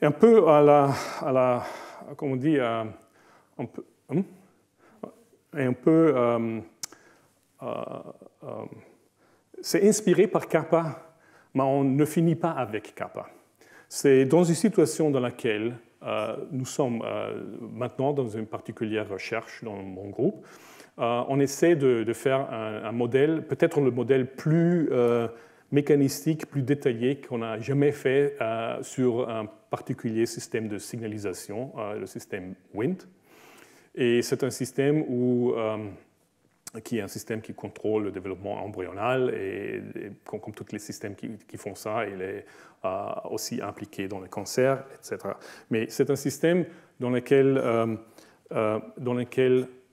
est un peu comment on dit, c'est inspiré par kappa, mais on ne finit pas avec kappa. C'est dans une situation dans laquelle nous sommes maintenant dans une particulière recherche dans mon groupe. On essaie de faire un modèle, peut-être le modèle plus mécanistique, plus détaillé qu'on n'a jamais fait sur un particulier système de signalisation, le système WINT. Et c'est un système qui est un système qui contrôle le développement embryonal et comme tous les systèmes qui font ça, il est aussi impliqué dans le cancer, etc. Mais c'est un système dans lequel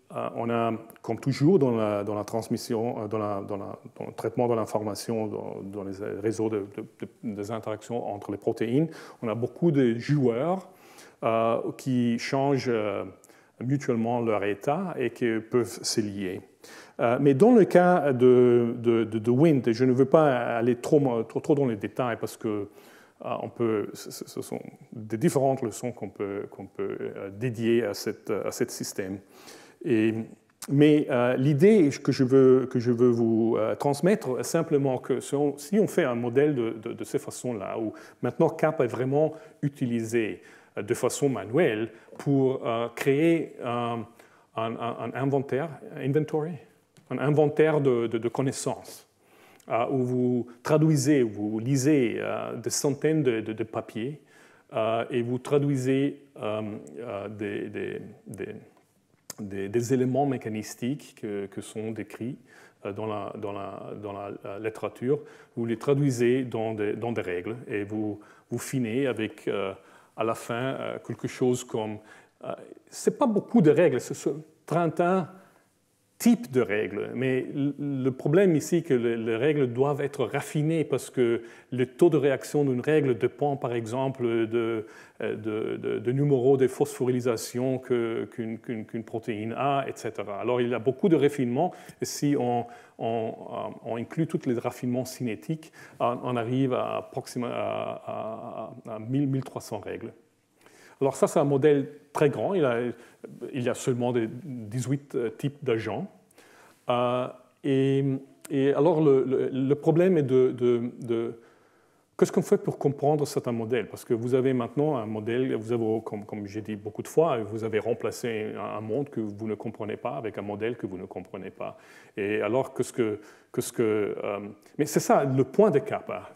on a, comme toujours dans la transmission, dans le traitement de l'information, dans les réseaux des interactions entre les protéines, on a beaucoup de joueurs qui changent mutuellement leur état et qui peuvent se lier. Mais dans le cas de WINT, et je ne veux pas aller trop dans les détails parce que ce sont des différentes leçons qu'on peut dédier à ce système. Mais l'idée que je veux vous transmettre est simplement que si on fait un modèle de cette façon-là, où maintenant CAP est vraiment utilisé de façon manuelle pour créer un inventaire de connaissances, où vous traduisez, vous lisez des centaines de papiers et vous traduisez des éléments mécanistiques que sont décrits dans la littérature, vous les traduisez dans des règles et vous finez avec à la fin quelque chose comme... ce n'est pas beaucoup de règles, c'est 31 types de règles, mais le problème ici, c'est que les règles doivent être raffinées parce que le taux de réaction d'une règle dépend, par exemple, de numéro de phosphorylation qu'une protéine a, etc. Alors, il y a beaucoup de raffinements, et si on inclut tous les raffinements cinétiques, on arrive à 1300 règles. Alors ça, c'est un modèle très grand. Il y a seulement 18 types d'agents. Et alors, le problème est qu'est-ce qu'on fait pour comprendre certains modèles? Parce que vous avez maintenant un modèle, comme j'ai dit beaucoup de fois, vous avez remplacé un monde que vous ne comprenez pas avec un modèle que vous ne comprenez pas. Et alors, mais c'est ça, le point de kappa.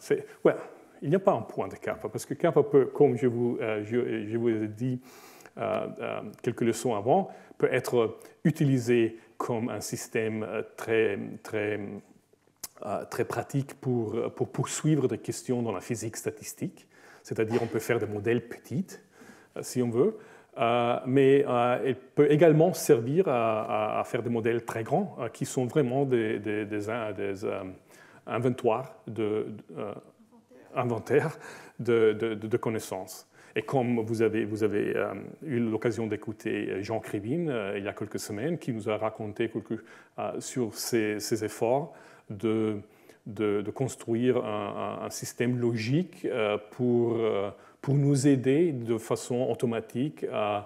Il n'y a pas un point de kappa, parce que kappa peut, comme je vous ai dit quelques leçons avant, peut être utilisé comme un système très pratique pour poursuivre des questions dans la physique statistique. C'est-à-dire on peut faire des modèles petits, si on veut, mais il peut également servir à faire des modèles très grands, qui sont vraiment des inventoires inventaire de connaissances. Et comme vous avez eu l'occasion d'écouter Jean Krivine il y a quelques semaines, qui nous a raconté sur ses efforts de construire un système logique pour nous aider de façon automatique à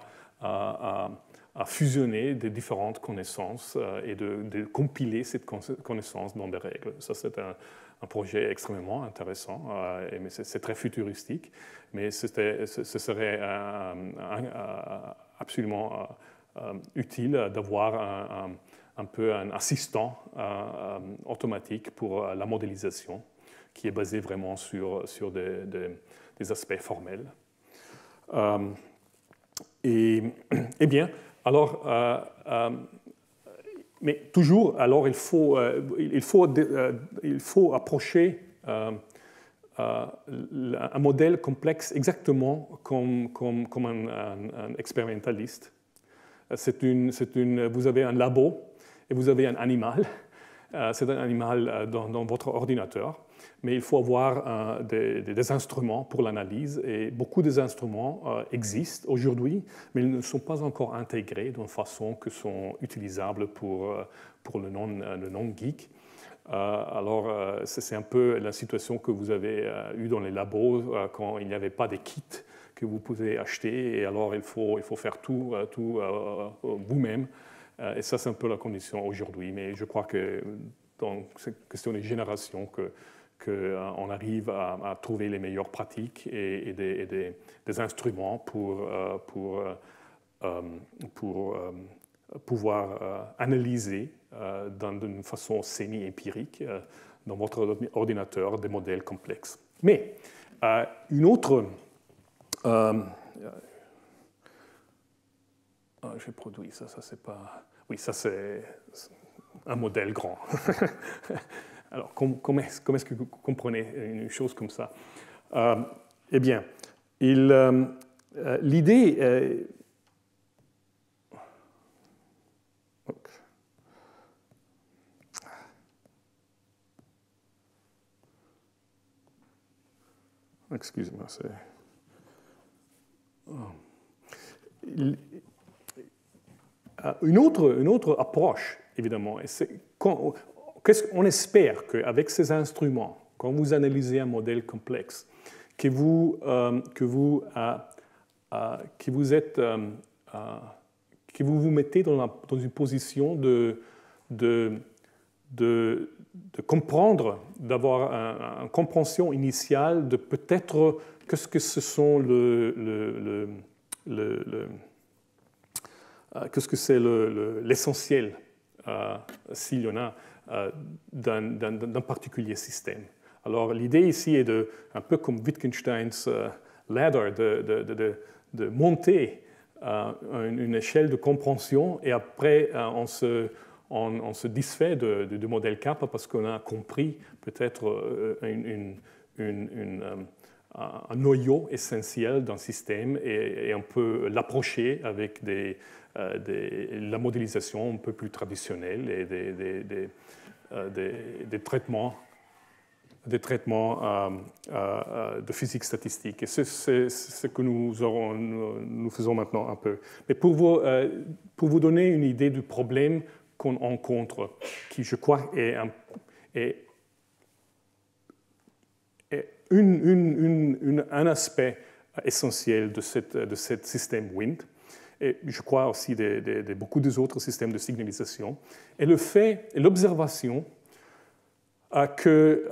fusionner des différentes connaissances et de compiler cette connaissance dans des règles. Ça, c'est un projet extrêmement intéressant, mais c'est très futuristique, mais ce serait absolument utile d'avoir un peu un assistant automatique pour la modélisation qui est basé vraiment sur des aspects formels. Eh bien, alors... mais toujours, alors il faut approcher un modèle complexe exactement comme un expérimentaliste. Vous avez un labo et vous avez un animal. C'est un animal dans votre ordinateur, mais il faut avoir des instruments pour l'analyse, et beaucoup des instruments existent aujourd'hui, mais ils ne sont pas encore intégrés d'une façon que sont utilisables pour le non-geek. Alors, c'est un peu la situation que vous avez eue dans les labos quand il n'y avait pas de kits que vous pouvez acheter, et alors il faut faire tout vous-même. Et ça, c'est un peu la condition aujourd'hui. Mais je crois que dans cette question des générations, qu'on arrive à trouver les meilleures pratiques et des instruments pour pouvoir analyser d'une façon semi-empirique dans votre ordinateur des modèles complexes. Mais une autre... j'ai produit ça c'est pas... Oui, ça c'est un modèle grand. Alors, comment est-ce que vous comprenez une chose comme ça? Eh bien, l'idée... Excusez-moi, c'est... Une autre approche, évidemment, c'est on espère qu'avec ces instruments, quand vous analysez un modèle complexe, que vous vous mettez dans une position de comprendre, d'avoir une compréhension initiale de peut-être qu'est-ce que ce sont qu'est-ce que c'est l'essentiel, s'il y en a, d'un particulier système. Alors l'idée ici est un peu comme Wittgenstein's ladder, de monter une échelle de compréhension et après on se disfait du modèle Kappa parce qu'on a compris peut-être un noyau essentiel d'un système et on peut l'approcher avec la modélisation un peu plus traditionnelle et des traitements de physique statistique. Et c'est ce que nous faisons maintenant un peu. Mais pour vous donner une idée du problème qu'on rencontre, qui je crois est un aspect essentiel de ce système WIND, et je crois aussi de beaucoup des autres systèmes de signalisation, est le fait et l'observation que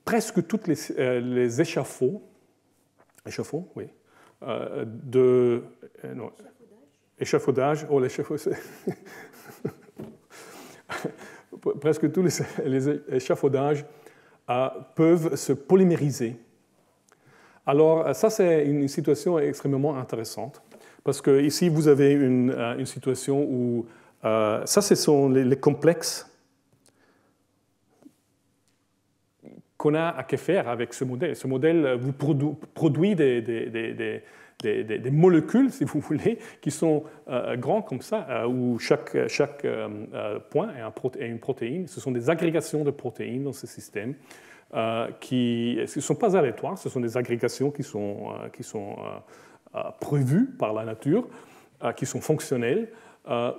presque tous les échafauds, oui, échafaudage, presque tous les échafaudages peuvent se polymériser. Alors, ça, c'est une situation extrêmement intéressante, parce que ici, vous avez une situation où ça, ce sont les complexes qu'on a à faire avec ce modèle. Ce modèle vous produit des molécules, si vous voulez, qui sont grands comme ça, où chaque point est une protéine. Ce sont des agrégations de protéines dans ce système qui ne sont pas aléatoires, ce sont des agrégations qui sont prévues par la nature, qui sont fonctionnelles,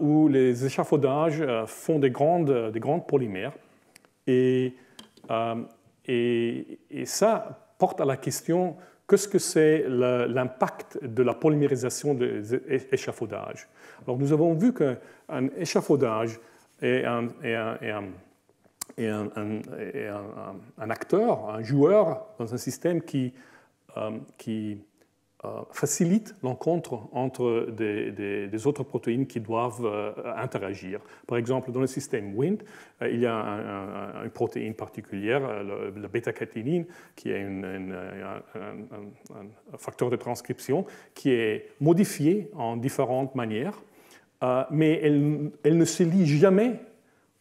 où les échafaudages font des grandes polymères. Et ça porte à la question qu'est-ce que c'est l'impact de la polymérisation des échafaudages. Alors nous avons vu qu'un échafaudage est un acteur, un joueur dans un système qui facilite l'encontre entre des autres protéines qui doivent interagir. Par exemple, dans le système WIND, il y a une protéine particulière, la bêta-caténine, qui est un facteur de transcription qui est modifié en différentes manières, mais elle ne se lie jamais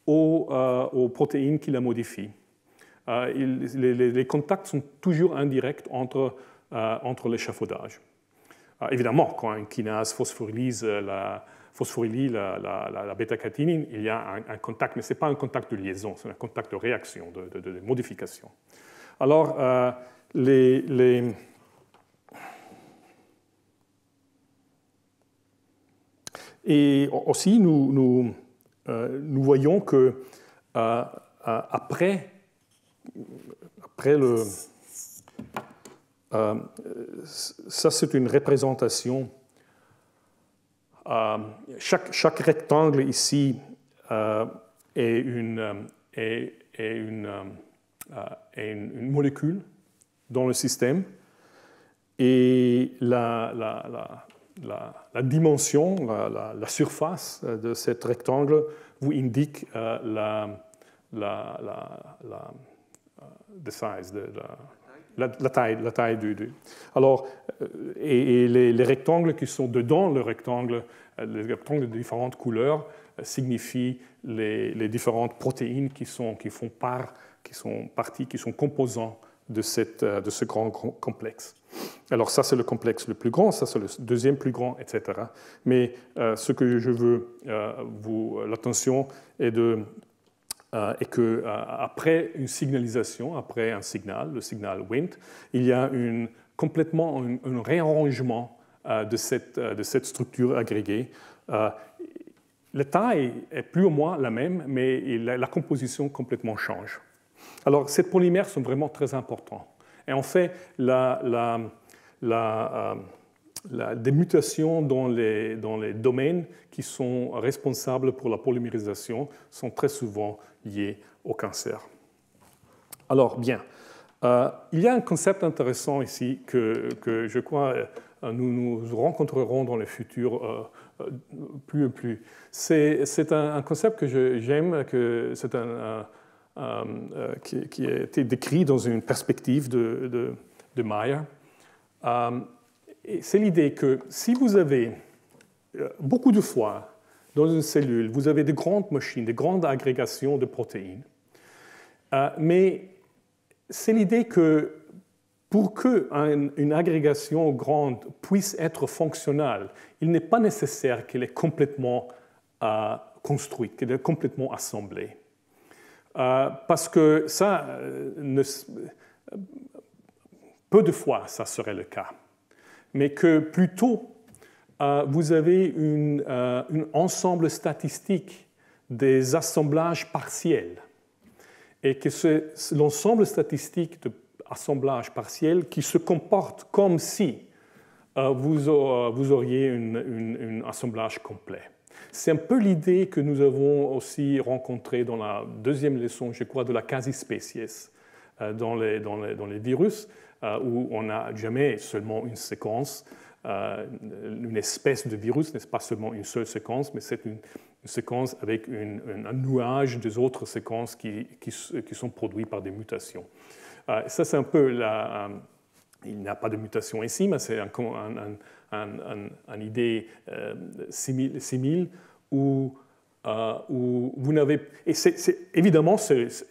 aux protéines qui la modifient. Les contacts sont toujours indirects entre l'échafaudage. Évidemment, quand une kinase phosphorylie la bêta-caténine, il y a un contact, mais ce n'est pas un contact de liaison, c'est un contact de réaction, de modification. Alors, et aussi, nous voyons que après le... ça, c'est une représentation. Chaque rectangle ici est une molécule dans le système et la dimension, la surface de cet rectangle vous indique la taille du. Alors, et les rectangles qui sont dedans les rectangles de différentes couleurs signifient les différentes protéines qui sont composants de ce grand complexe. Alors ça, c'est le complexe le plus grand, ça, c'est le deuxième plus grand, etc. Mais ce que je veux l'attention est qu'après une signalisation, après un signal, le signal WINT, il y a complètement un réarrangement de cette structure agrégée. La taille est plus ou moins la même, mais la composition complètement change. Alors, ces polymères sont vraiment très importants. Et en fait, des mutations dans les domaines qui sont responsables pour la polymérisation sont très souvent liées au cancer. Alors, bien, il y a un concept intéressant ici que je crois nous rencontrerons dans le futur plus et plus. C'est un concept que j'aime, qui a été décrit dans une perspective de Meyer. C'est l'idée que si vous avez beaucoup de fois dans une cellule, vous avez de grandes machines, de grandes agrégations de protéines, mais c'est l'idée que pour qu'une agrégation grande puisse être fonctionnelle, il n'est pas nécessaire qu'elle est complètement construite, qu'elle est complètement assemblée. Parce que ça, peu de fois, ça serait le cas. Mais que plutôt, vous avez un ensemble statistique des assemblages partiels. Et que c'est l'ensemble statistique d'assemblage partiel qui se comporte comme si vous auriez un assemblage complet. C'est un peu l'idée que nous avons aussi rencontrée dans la deuxième leçon, je crois, de la quasi-spécies dans les virus, où on n'a jamais seulement une séquence. Une espèce de virus n'est pas seulement une seule séquence, mais c'est une séquence avec un nuage des autres séquences qui sont produites par des mutations. Ça, c'est un peu il n'y a pas de mutation ici, mais c'est une idée simile où vous n'avez... Et évidemment,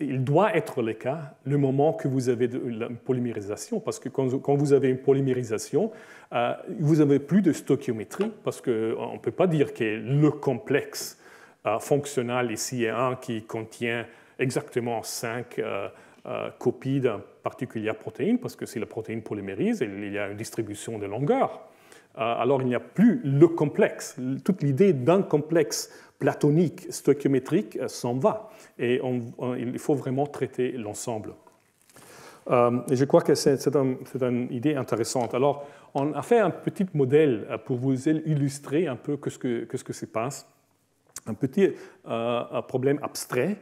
il doit être le cas le moment que vous avez la polymérisation, parce que quand vous avez une polymérisation, vous n'avez plus de stoichiométrie, parce qu'on ne peut pas dire que le complexe fonctionnel ici est un qui contient exactement 5 copies d'une particulière protéine, parce que si la protéine polymérise, il y a une distribution de longueur. Alors il n'y a plus le complexe. Toute l'idée d'un complexe platonique, stoichiométrique, s'en va. Et il faut vraiment traiter l'ensemble. Et je crois que c'est une idée intéressante. Alors, on a fait un petit modèle pour vous illustrer un peu ce que se passe. Un petit problème abstrait,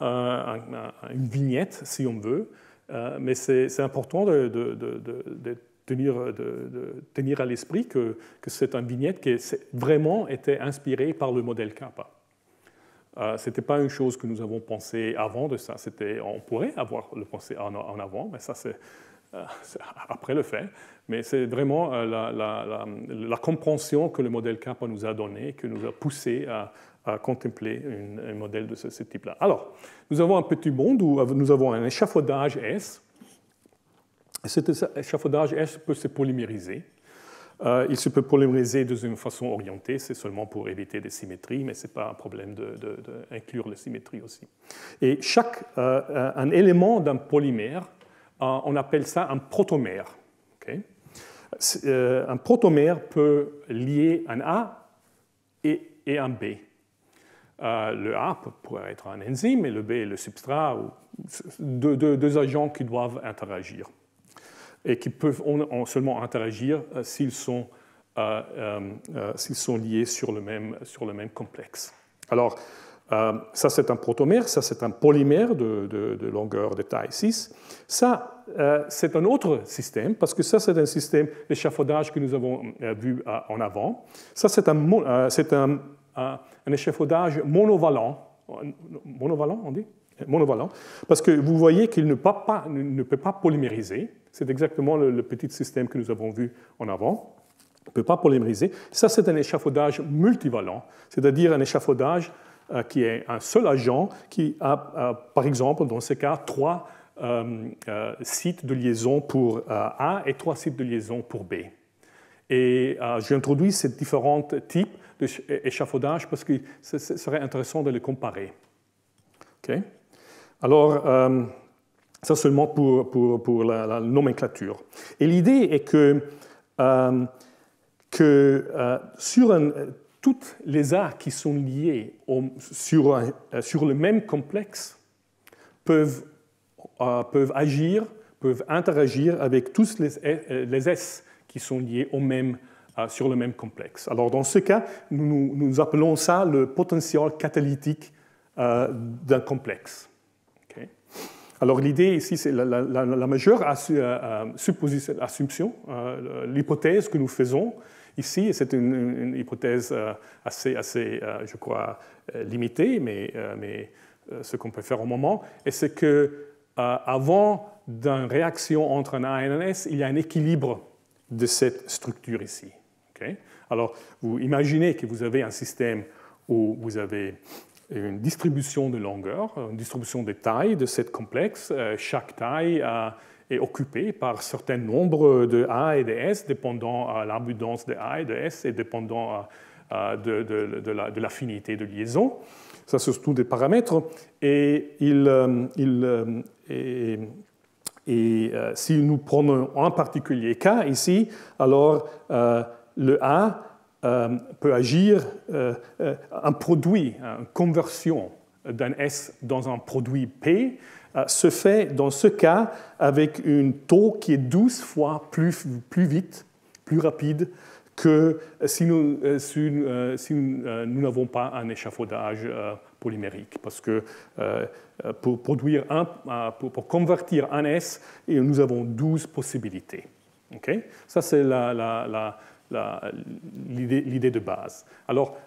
une vignette, si on veut. Mais c'est important de tenir à l'esprit que c'est une vignette qui vraiment était inspirée par le modèle Kappa. Ce n'était pas une chose que nous avons pensé avant de ça. On pourrait avoir le pensé en avant, mais ça, c'est après le fait. Mais c'est vraiment la compréhension que le modèle Kappa nous a donnée, que nous a poussé à contempler un modèle de ce type-là. Alors, nous avons un petit monde où nous avons un échafaudage S. Cet échafaudage S peut se polymériser. Il se peut polymériser d'une façon orientée, c'est seulement pour éviter des symétries, mais ce n'est pas un problème d'inclure les symétries aussi. Et un élément d'un polymère, on appelle ça un protomère. Okay? Un protomère peut lier un A et un B. Le A pourrait être un enzyme et le B est le substrat, ou deux agents qui doivent interagir et qui peuvent seulement interagir s'ils sont liés sur le même complexe. Alors, Ça, c'est un protomère, ça, c'est un polymère de longueur de taille 6. Ça, c'est un autre système, parce que ça, c'est un système d'échafaudage que nous avons vu en avant. Ça, c'est un échafaudage monovalent. Monovalent, on dit? Monovalent, parce que vous voyez qu'il ne peut pas polymériser. C'est exactement le petit système que nous avons vu en avant. Il ne peut pas polymériser. Ça, c'est un échafaudage multivalent, c'est-à-dire un échafaudage qui est un seul agent qui a, par exemple, dans ce cas, 3 sites de liaison pour A et 3 sites de liaison pour B. Et j'ai introduit ces différents types d'échafaudage parce que ce serait intéressant de les comparer. Okay? Alors, ça seulement pour la nomenclature. Et l'idée est que sur toutes les A qui sont liées sur le même complexe peuvent agir, peuvent interagir avec tous les S qui sont liés sur le même complexe. Alors, dans ce cas, nous appelons ça le potentiel catalytique d'un complexe. Okay. Alors, l'idée ici, c'est la majeure assumption, l'hypothèse que nous faisons ici, c'est une hypothèse assez je crois, limitée, mais ce qu'on peut faire au moment, et c'est qu'avant d'une réaction entre un A et un S, il y a un équilibre de cette structure ici. Okay? Alors, vous imaginez que vous avez un système où vous avez une distribution de longueur, une distribution de taille de cette complexe. Chaque taille est occupée par un certain nombre de A et de S, dépendant à l'abondance de A et de S et dépendant de l'affinité de liaison. Ça, ce sont tous des paramètres. Et si nous prenons un particulier cas ici, alors le A peut agir, un produit, une conversion d'un S dans un produit P se fait dans ce cas avec un taux qui est 12 fois plus vite, plus rapide que si nous n'avons pas un échafaudage polymérique. Parce que pour convertir un S, nous avons 12 possibilités. Okay? Ça, c'est l'idée de base. Alors,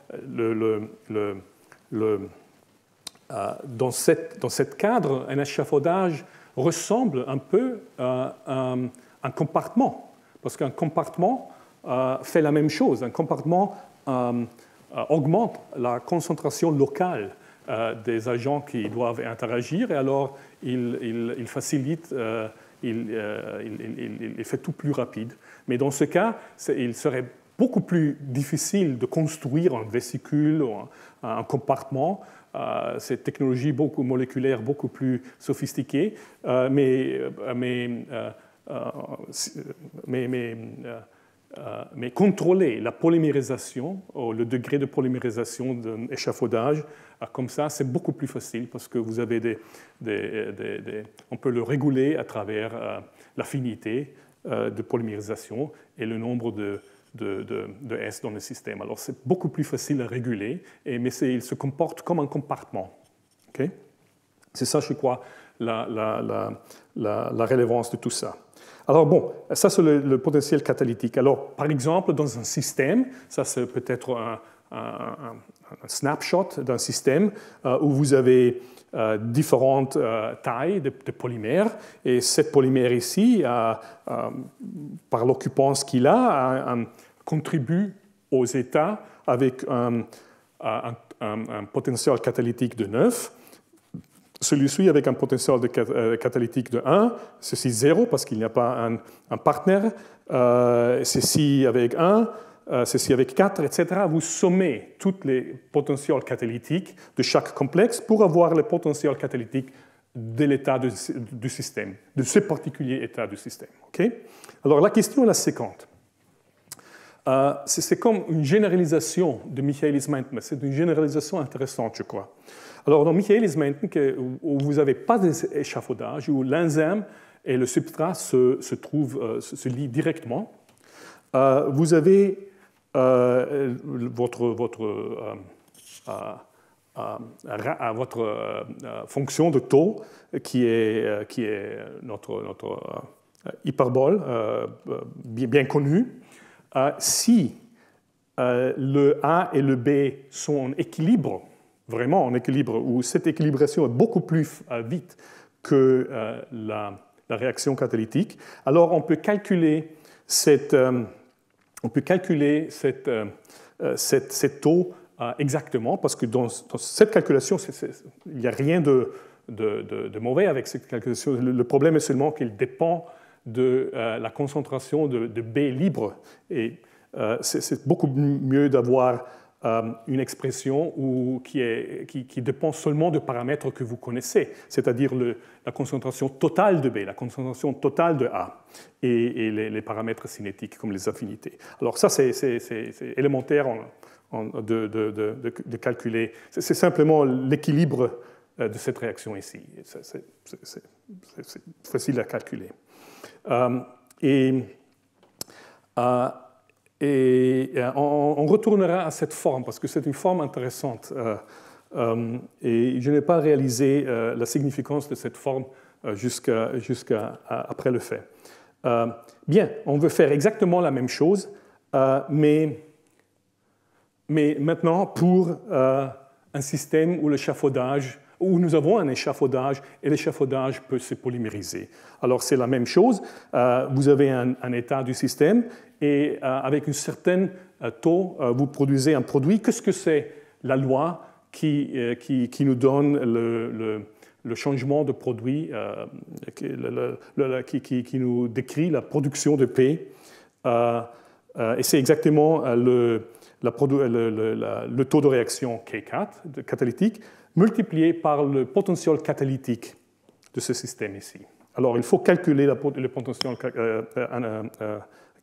dans ce cadre, un échafaudage ressemble un peu à un compartiment, parce qu'un compartiment fait la même chose. Un compartiment augmente la concentration locale des agents qui doivent interagir, et alors il facilite, il fait tout plus rapide. Mais dans ce cas, il serait beaucoup plus difficile de construire un vésicule ou un compartiment. C'est une technologie moléculaire beaucoup plus sophistiquée, mais contrôler la polymérisation, ou le degré de polymérisation d'un échafaudage, comme ça, c'est beaucoup plus facile parce que vous avez on peut le réguler à travers l'affinité de polymérisation et le nombre de S dans le système. Alors, c'est beaucoup plus facile à réguler, mais il se comporte comme un compartiment. Okay? C'est ça, je crois, la relevance de tout ça. Alors, bon, ça, c'est le potentiel catalytique. Alors, par exemple, dans un système, ça, c'est peut-être un snapshot d'un système où vous avez différentes tailles de polymères, et cette polymère ici, par l'occupance qu'il a, contribue aux états avec un potentiel catalytique de 9. Celui-ci avec un potentiel catalytique de 1, ceci 0 parce qu'il n'y a pas un partenaire, ceci avec 1, ceci avec 4, etc. Vous sommez tous les potentiels catalytiques de chaque complexe pour avoir le potentiel catalytique de l'état du système, de ce particulier état du système. Okay? Alors la question est la suivante. C'est comme une généralisation de Michaelis-Menten, mais c'est une généralisation intéressante, je crois. Alors, dans Michaelis-Menten, où vous n'avez pas d'échafaudage, où l'enzyme et le substrat se lient directement, vous avez votre à votre fonction de taux qui est notre hyperbole bien connue. Si le A et le B sont en équilibre, vraiment en équilibre, où cette équilibration est beaucoup plus vite que la réaction catalytique, alors on peut calculer cette taux exactement, parce que dans cette calculation, il n'y a rien de mauvais avec cette calculation. Le problème est seulement qu'il dépend de la concentration de B libre. Et c'est beaucoup mieux d'avoir une expression qui dépend seulement de paramètres que vous connaissez, c'est-à-dire la concentration totale de B, la concentration totale de A, et les paramètres cinétiques comme les affinités. Alors ça, c'est élémentaire de calculer. C'est simplement l'équilibre de cette réaction ici. C'est facile à calculer. Et on retournera à cette forme, parce que c'est une forme intéressante. Et je n'ai pas réalisé la significance de cette forme jusqu'à après le fait. Bien, on veut faire exactement la même chose, mais maintenant pour un système où nous avons un échafaudage, et l'échafaudage peut se polymériser. Alors c'est la même chose, vous avez un état du système, et avec un certain taux, vous produisez un produit. Qu'est-ce que c'est la loi qui nous donne le changement de produit, qui nous décrit la production de P? Et c'est exactement le taux de réaction K4, catalytique, multiplié par le potentiel catalytique de ce système ici. Alors, il faut calculer le potentiel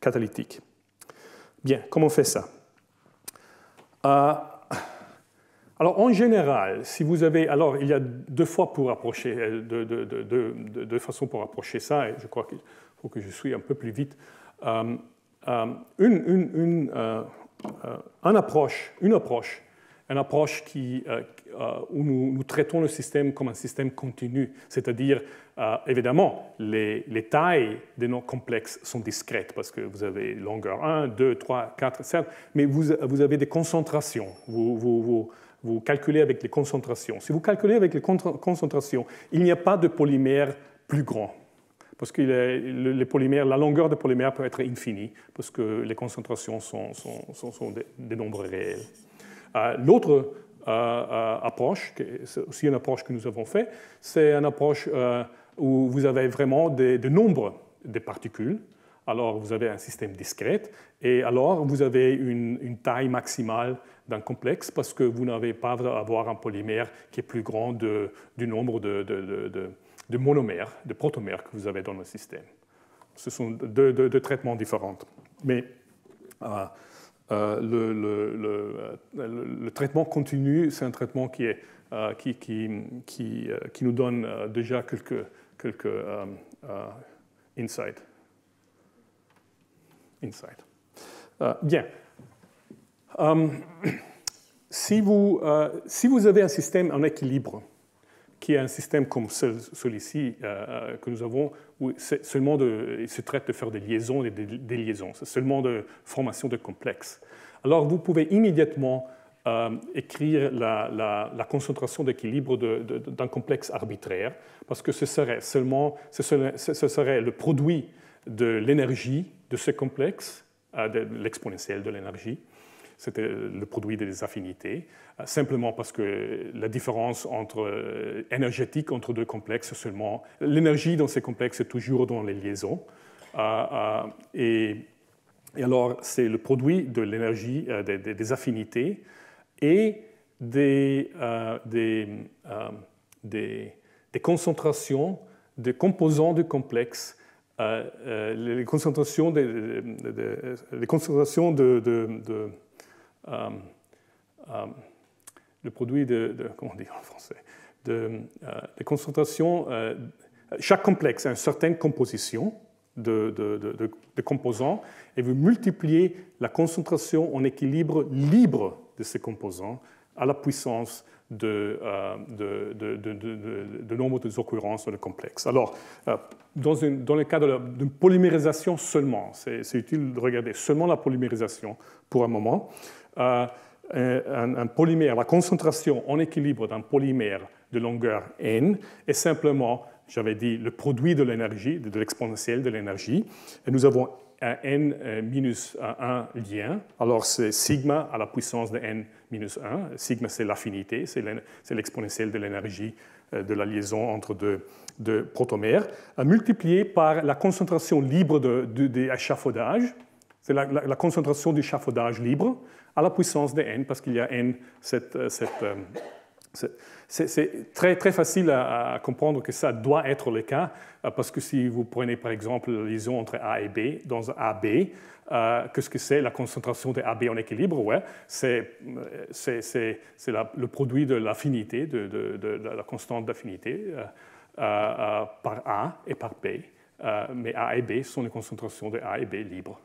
catalytique. Bien, comment on fait ça? Alors, en général, si vous avez... Alors, il y a deux façons pour approcher ça, et je crois qu'il faut que je sois un peu plus vite. Une approche où nous traitons le système comme un système continu, c'est-à-dire, évidemment, les tailles de nos complexes sont discrètes, parce que vous avez longueur 1, 2, 3, 4, 7, mais vous avez des concentrations. Vous calculez avec les concentrations. Si vous calculez avec les concentrations, il n'y a pas de polymère plus grand, parce que la longueur des polymères peut être infinie, parce que les concentrations sont des nombres réels. L'autre approche, c'est aussi une approche que nous avons faite, c'est une approche où vous avez vraiment des nombres de particules. Alors, vous avez un système discret, et alors vous avez une taille maximale d'un complexe, parce que vous n'avez pas à avoir un polymère qui est plus grand du nombre de monomères, de protomères que vous avez dans le système. Ce sont deux traitements différents. Mais le traitement continu, c'est un traitement qui nous donne déjà quelques insights. Bien. Si vous avez un système en équilibre, qui est un système comme celui-ci que nous avons, où il se traite de faire des liaisons et des liaisons, c'est seulement de formation de complexes. Alors vous pouvez immédiatement écrire la concentration d'équilibre d'un complexe arbitraire, parce que ce serait le produit de l'énergie de ce complexe, de l'exponentielle de l'énergie. C'était le produit des affinités, simplement parce que la différence énergétique entre deux complexes, c'est seulement l'énergie dans ces complexes est toujours dans les liaisons. Et alors, c'est le produit de l'énergie des affinités et des concentrations de composants du complexe, les concentrations le produit comment on dit en français, les concentrations, chaque complexe a une certaine composition de composants, et vous multipliez la concentration en équilibre libre de ces composants à la puissance de nombre d'occurrences dans le complexe. Alors, dans le cas d'une polymérisation seulement, c'est utile de regarder seulement la polymérisation pour un moment. Un polymère, la concentration en équilibre d'un polymère de longueur n est simplement, j'avais dit, le produit de l'énergie, de l'exponentielle de l'énergie. Et nous avons un n minus 1 lien. Alors, c'est sigma à la puissance de n minus 1. Sigma, c'est l'affinité, c'est l'exponentielle de l'énergie de la liaison entre deux protomères, multiplié par la concentration libre des échafaudages. C'est la concentration d'échafaudage libre à la puissance de n, parce qu'il y a n, c'est très, très facile à comprendre que ça doit être le cas, parce que si vous prenez par exemple la liaison entre A et B, dans AB, qu'est-ce que c'est la concentration de AB en équilibre? Ouais, c'est le produit de l'affinité, de la constante d'affinité par A et par B. Mais A et B sont les concentrations de A et B libres.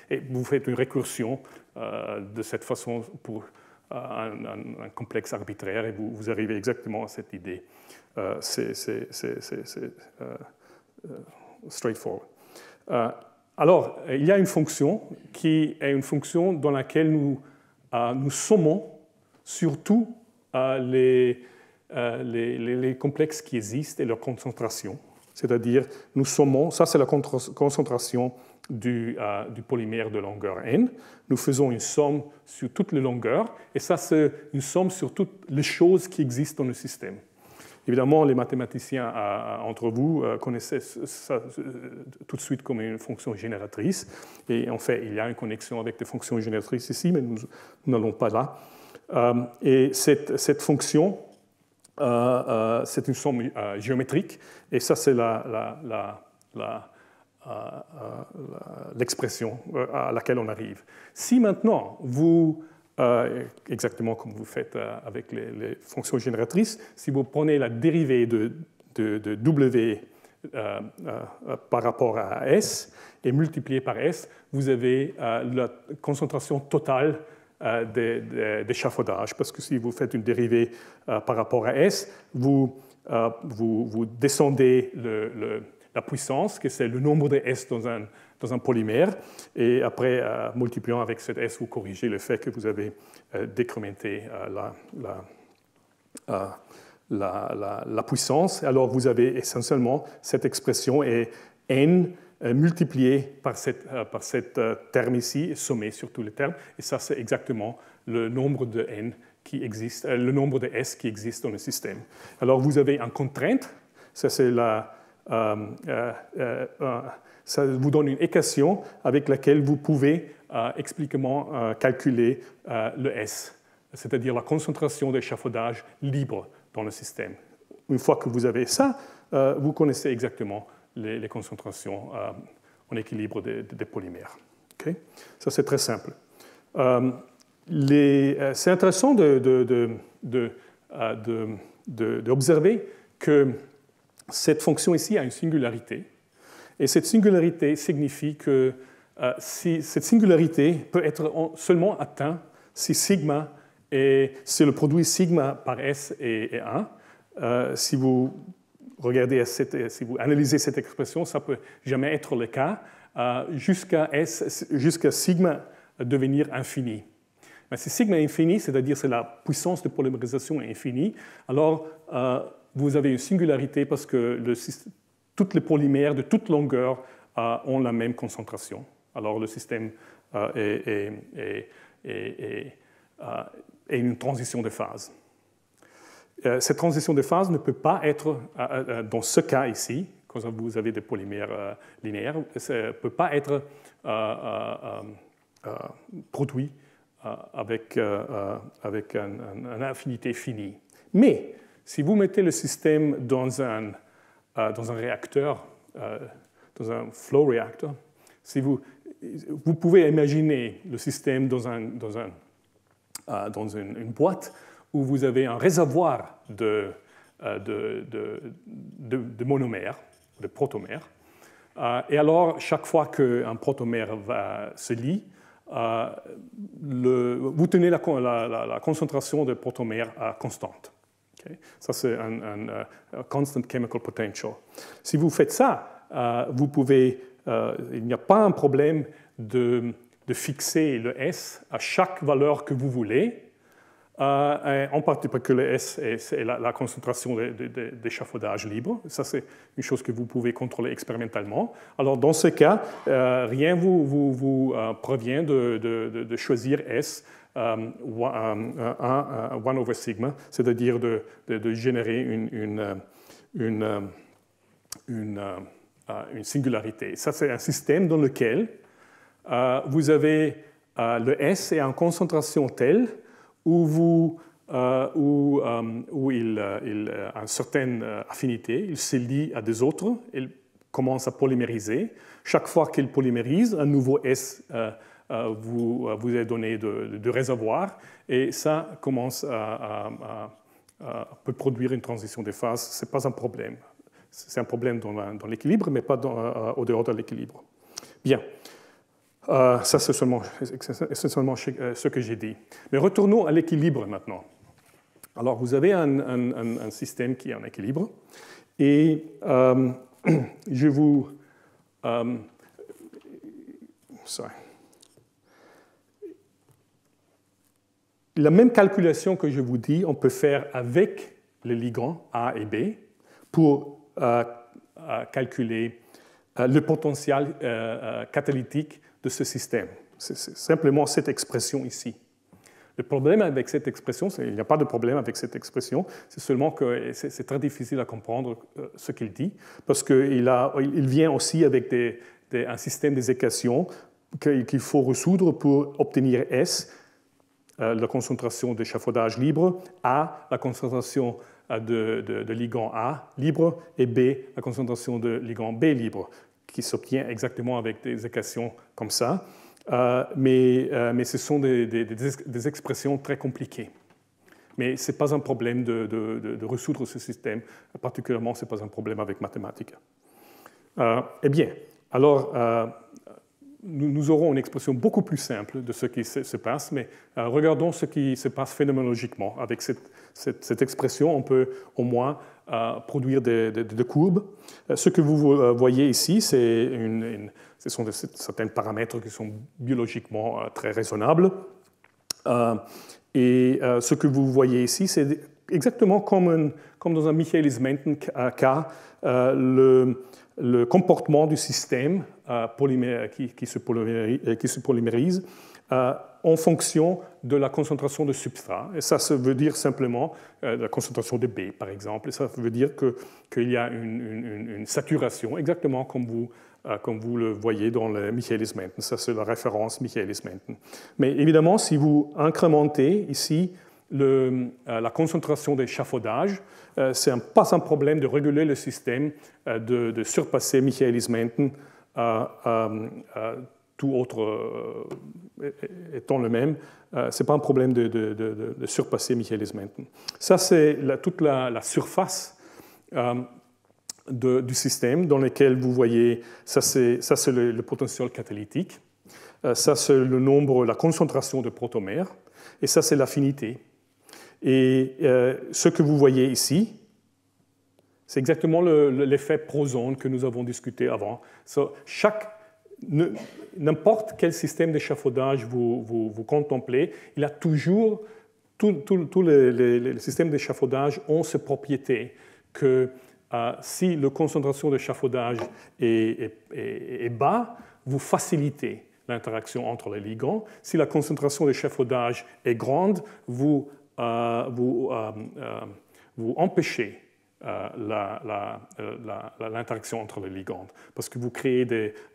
Et vous faites une récursion de cette façon pour un complexe arbitraire et vous arrivez exactement à cette idée. C'est straightforward. Alors, il y a une fonction qui est une fonction dans laquelle nous sommons surtout les complexes qui existent et leur concentration. C'est-à-dire, nous sommons, ça c'est la concentration du polymère de longueur n. Nous faisons une somme sur toutes les longueurs, et ça c'est une somme sur toutes les choses qui existent dans le système. Évidemment, les mathématiciens entre vous connaissaient ça tout de suite comme une fonction génératrice, et en fait, il y a une connexion avec des fonctions génératrices ici, mais nous n'allons pas là. Et cette fonction, c'est une somme géométrique, et ça c'est l'expression à laquelle on arrive. Si maintenant vous, exactement comme vous faites avec les fonctions génératrices, si vous prenez la dérivée de W par rapport à S et multiplié par S, vous avez la concentration totale d'échafaudage, parce que si vous faites une dérivée par rapport à S, vous descendez la puissance, que c'est le nombre de S dans un polymère, et après, multipliant avec cet S, vous corrigez le fait que vous avez décrémenté la puissance. Alors, vous avez essentiellement cette expression, et N multiplié par cette terme ici, sommé sur tous les termes, et ça, c'est exactement le nombre de N qui existe, le nombre de S qui existe dans le système. Alors, vous avez une contrainte, ça c'est ça vous donne une équation avec laquelle vous pouvez explicitement calculer le S, c'est-à-dire la concentration d'échafaudage libre dans le système. Une fois que vous avez ça, vous connaissez exactement les concentrations en équilibre des polymères. Okay? Ça, c'est très simple. C'est intéressant d'observer que cette fonction ici a une singularité. Et cette singularité signifie que cette singularité peut être seulement atteinte si sigma c'est le produit sigma par S et 1. Si vous regardez si vous analysez cette expression, ça ne peut jamais être le cas jusqu'à sigma devenir infini. Mais si sigma est infini, c'est-à-dire c'est la puissance de polymérisation infinie, alors vous avez une singularité parce que toutes les polymères de toute longueur ont la même concentration. Alors le système est une transition de phase. Cette transition de phase ne peut pas être, dans ce cas ici, quand vous avez des polymères linéaires, ça ne peut pas être produit avec une affinité finie. Mais si vous mettez le système dans un réacteur, dans un flow reactor, si vous pouvez imaginer le système dans une boîte où vous avez un réservoir de monomères, de protomères. Et alors, chaque fois qu'un protomère se lie, vous tenez la concentration de protomères constante. Okay? Ça, c'est un constant chemical potential. Si vous faites ça, vous pouvez, il n'y a pas un problème de fixer le S à chaque valeur que vous voulez. En particulier que le S est la concentration d'échafaudage libre. Ça, c'est une chose que vous pouvez contrôler expérimentalement. Alors, dans ce cas, rien vous prévient de choisir S 1 over sigma, c'est-à-dire de générer une singularité. Ça, c'est un système dans lequel vous avez le S est en concentration telle où il a une certaine affinité, il se lie à des autres, il commence à polymériser. Chaque fois qu'il polymérise, un nouveau S vous est donné de réservoir, et ça commence peut produire une transition de phase. Ce n'est pas un problème. C'est un problème dans l'équilibre, mais pas au dehors de l'équilibre. Bien. Ça, c'est essentiellement ce que j'ai dit. Mais retournons à l'équilibre maintenant. Alors, vous avez un système qui est en équilibre, et je vous... La même calculation que je vous dis, on peut faire avec les ligands A et B pour calculer le potentiel catalytique de ce système. C'est simplement cette expression ici. Le problème avec cette expression, il n'y a pas de problème avec cette expression, c'est seulement que c'est très difficile à comprendre ce qu'il dit, parce qu'il vient aussi avec un système des équations qu'il faut résoudre pour obtenir S, la concentration d'échafaudage libre, A, la concentration de ligand A libre, et B, la concentration de ligand B libre, qui s'obtient exactement avec des équations comme ça. Mais ce sont des expressions très compliquées. Mais ce n'est pas un problème de résoudre ce système. Particulièrement, ce n'est pas un problème avec mathématiques. Eh bien, alors, nous aurons une expression beaucoup plus simple de ce qui se passe, mais regardons ce qui se passe phénoménologiquement. Avec cette expression, on peut au moins produire des courbes. Ce que vous voyez ici, ce sont certains paramètres qui sont biologiquement très raisonnables. Et ce que vous voyez ici, c'est exactement comme dans un Michaelis-Menten cas, le comportement du système qui se polymérise en fonction de la concentration de substrat. Et ça veut dire simplement la concentration de B, par exemple. Et ça veut dire qu'il y a une saturation, exactement comme vous le voyez dans le Michaelis-Menten. Ça, c'est la référence Michaelis-Menten. Mais évidemment, si vous incrémentez ici la concentration d'échafaudage, ce n'est pas un problème de réguler le système, de surpasser Michaelis-Menten, tout autre étant le même. Ce n'est pas un problème de surpasser Michaelis-Menten. Ça, c'est toute la surface du système dans lequel vous voyez, ça c'est le potentiel catalytique, ça c'est le nombre, la concentration de protomères, et ça c'est l'affinité. Et ce que vous voyez ici, c'est exactement l'effet prosone que nous avons discuté avant. N'importe quel système d'échafaudage vous contemplez, il a toujours, tous les systèmes d'échafaudage ont cette propriété que si la concentration d'échafaudage est bas, vous facilitez l'interaction entre les ligands. Si la concentration d'échafaudage est grande, vous empêchez l'interaction entre les ligands, parce que vous créez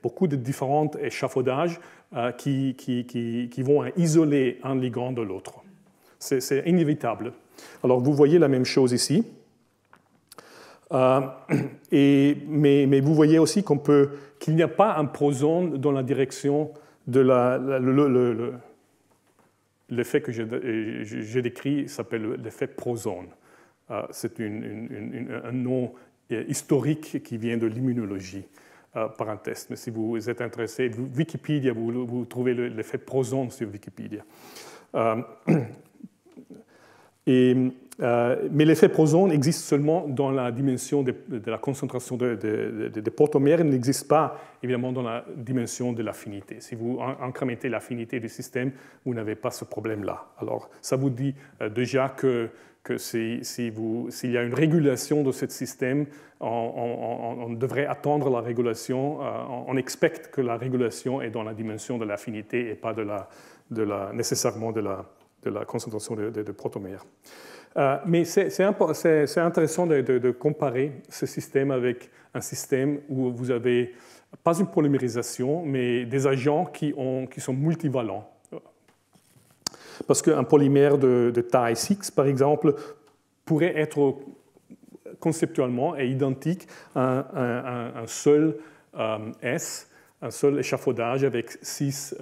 beaucoup de différents échafaudages qui vont isoler un ligand de l'autre. C'est inévitable. Alors, vous voyez la même chose ici. Mais vous voyez aussi qu'il n'y a pas un prosone dans la direction de l'effet que j'ai décrit s'appelle l'effet prosone. C'est un nom historique qui vient de l'immunologie. par un test. Mais si vous êtes intéressé, Wikipédia, vous trouvez l'effet Prozone sur Wikipédia. Mais l'effet Prozone existe seulement dans la dimension de la concentration des protomères. Il n'existe pas, évidemment, dans la dimension de l'affinité. Si vous incrémentez l'affinité du système, vous n'avez pas ce problème-là. Alors, ça vous dit déjà que s'il y a une régulation de ce système, on devrait attendre la régulation. On expecte que la régulation est dans la dimension de l'affinité et pas nécessairement de la concentration de protomères. Mais c'est intéressant de comparer ce système avec un système où vous n'avez pas une polymérisation, mais des agents qui sont multivalents. Parce qu'un polymère de taille 6, par exemple, pourrait être conceptuellement identique à un seul S, un seul échafaudage avec 6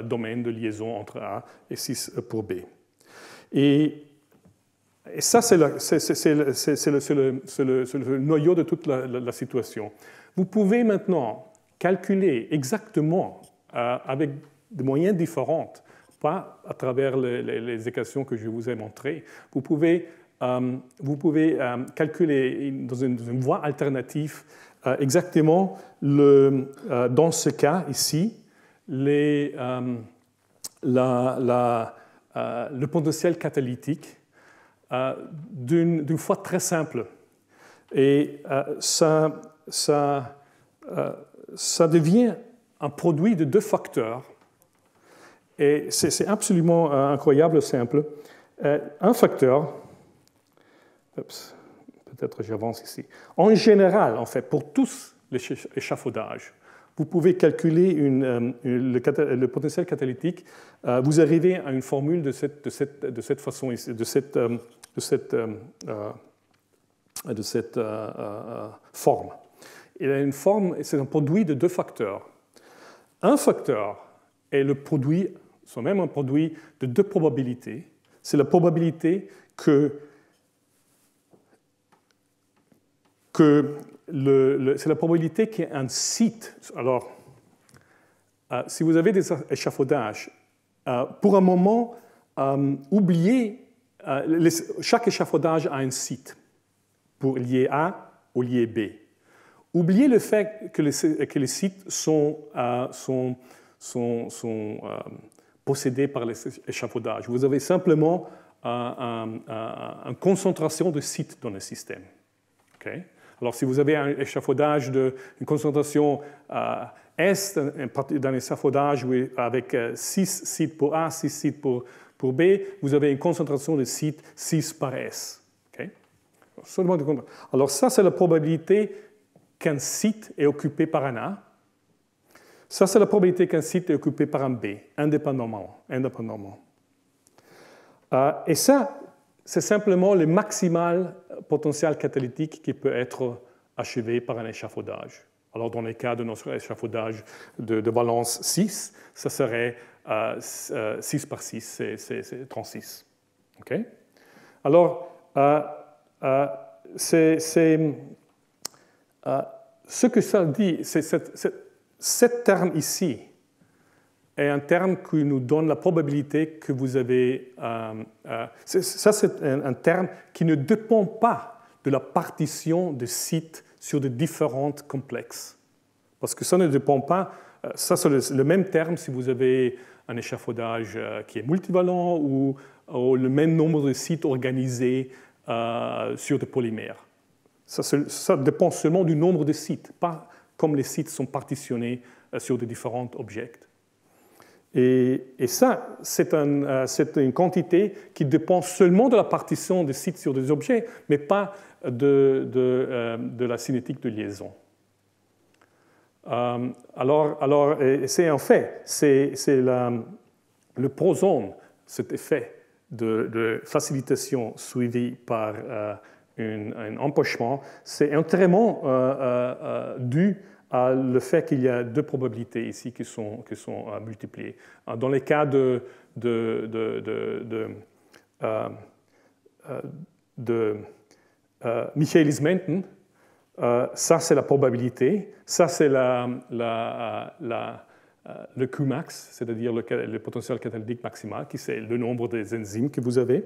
domaines de liaison entre A et 6 pour B. Et ça, c'est le noyau de toute la situation. Vous pouvez maintenant calculer exactement, avec des moyens différents, pas à travers les équations que je vous ai montrées, vous pouvez calculer dans une voie alternative exactement, dans ce cas ici, le potentiel catalytique d'une fois très simple. Et ça devient un produit de 2 facteurs. Et c'est absolument incroyable, simple. Un facteur, peut-être j'avance ici. En général, en fait, pour tous les échafaudages, vous pouvez calculer le potentiel catalytique. Vous arrivez à une formule de cette façon ici, de cette forme. Il a une forme, c'est un produit de 2 facteurs. Un facteur est le produit, c'est même un produit de 2 probabilités. C'est la probabilité c'est la probabilité qu'il y ait un site. Alors, si vous avez des échafaudages, pour un moment, oubliez, chaque échafaudage a un site pour lier A ou lier B. Oubliez le fait que les sites sont possédés par les échafaudages. Vous avez simplement une concentration de sites dans le système. Okay? Alors, si vous avez un échafaudage une concentration S d'un échafaudage avec 6 sites pour A, 6 sites pour B, vous avez une concentration de sites 6 par S. Okay? Alors, ça, c'est la probabilité qu'un site est occupé par un A. Ça, c'est la probabilité qu'un site est occupé par un B, indépendamment. Et ça, c'est simplement le maximal potentiel catalytique qui peut être achevé par un échafaudage. Alors, dans le cas de notre échafaudage de valence 6, ça serait 6 par 6, c'est 36. Okay? Alors, ce que ça dit, c'est cet terme ici est un terme qui nous donne la probabilité que vous avez... ça, c'est un terme qui ne dépend pas de la partition de sites sur de différentes complexes. Parce que ça ne dépend pas... Ça, c'est le même terme si vous avez un échafaudage qui est multivalent ou le même nombre de sites organisés sur des polymères. Ça dépend seulement du nombre de sites, pas comme les sites sont partitionnés sur de différents objets. Et ça, c'est une quantité qui dépend seulement de la partition des sites sur des objets, mais pas de la cinétique de liaison. Alors c'est en fait, c'est le Prozone, cet effet de facilitation suivi par un empochement, c'est entièrement dû à le fait qu'il y a 2 probabilités ici qui sont multipliées. Dans les cas de Michaelis-Menten, Ça, c'est la probabilité. Ça, c'est le Qmax, c'est-à-dire le potentiel catalytique maximal, qui c'est le nombre des enzymes que vous avez.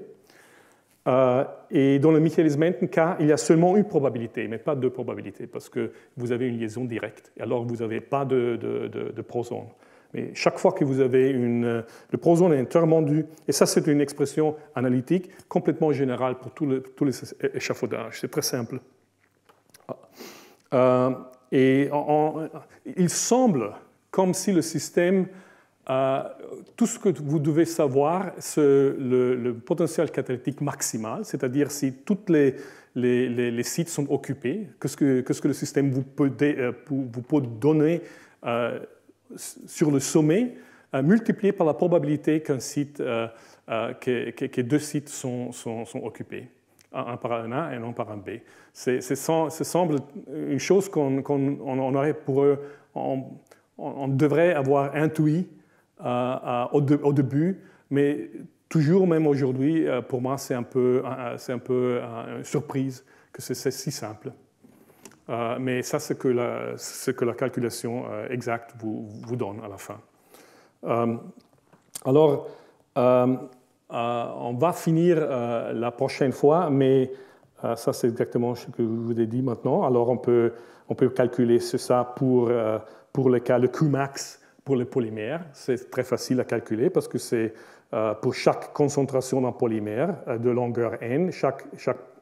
Et dans le Michaelis-Menten cas, il y a seulement une probabilité, mais pas deux probabilités, parce que vous avez une liaison directe. Et alors, vous n'avez pas de prosone. Mais chaque fois que vous avez le prosone est intermondu, et ça, c'est une expression analytique complètement générale pour tous les échafaudages. C'est très simple. Et il semble comme si le système, tout ce que vous devez savoir, c'est le potentiel catalytique maximal, c'est-à-dire si tous les sites sont occupés, qu'est-ce que le système vous peut donner sur le sommet, multiplié par la probabilité qu'un site, que deux sites sont occupés, un par un A et un par un B. Ça semble une chose qu'on aurait pour eux, on devrait avoir intuit au début, mais toujours, même aujourd'hui, pour moi, c'est un peu une surprise que c'est si simple. Mais ça, c'est ce que la calculation exacte vous donne à la fin. Alors, on va finir la prochaine fois, mais ça, c'est exactement ce que je vous ai dit maintenant. Alors, on peut calculer ça pour le cas, le Qmax pour les polymères. C'est très facile à calculer parce que c'est pour chaque concentration d'un polymère de longueur n, chaque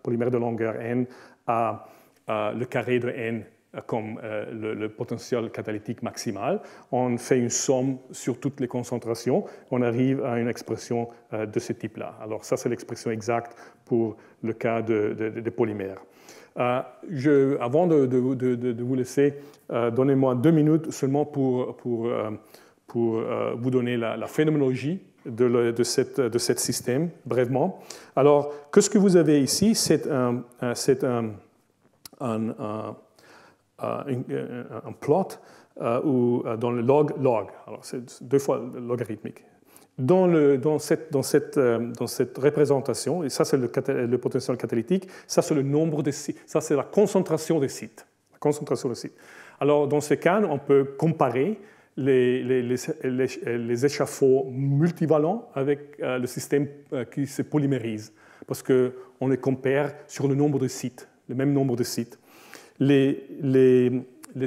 polymère de longueur n a le carré de n comme le potentiel catalytique maximal. On fait une somme sur toutes les concentrations. On arrive à une expression de ce type-là. Alors ça, c'est l'expression exacte pour le cas des polymères. Avant de vous laisser, donnez-moi 2 minutes seulement pour vous donner la phénoménologie de ce système, brièvement. Alors, ce que vous avez ici, c'est un plot dans le log. Alors, c'est 2 fois logarithmique. Dans cette représentation, et ça c'est le potentiel catalytique, ça c'est le nombre de sites, ça c'est la concentration des sites. Alors dans ce cas, on peut comparer les échafauds multivalents avec le système qui se polymérise, parce qu'on les compare sur le nombre de sites, le même nombre de sites. Les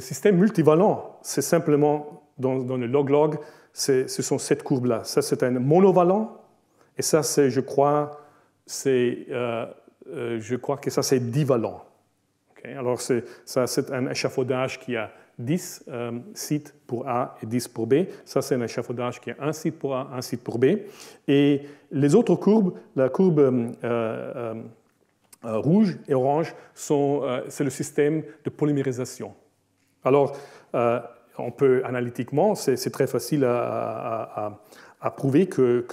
systèmes multivalents, c'est simplement dans le log-log, ce sont cette courbe-là. Ça, c'est un monovalent, et ça, je crois que ça, c'est divalent. Okay? Alors, c'est un échafaudage qui a 10 sites pour A et 10 pour B. Ça, c'est un échafaudage qui a 1 site pour A, 1 site pour B. Et les autres courbes, la courbe rouge et orange, c'est le système de polymérisation. Alors, on peut analytiquement, c'est très facile à prouver que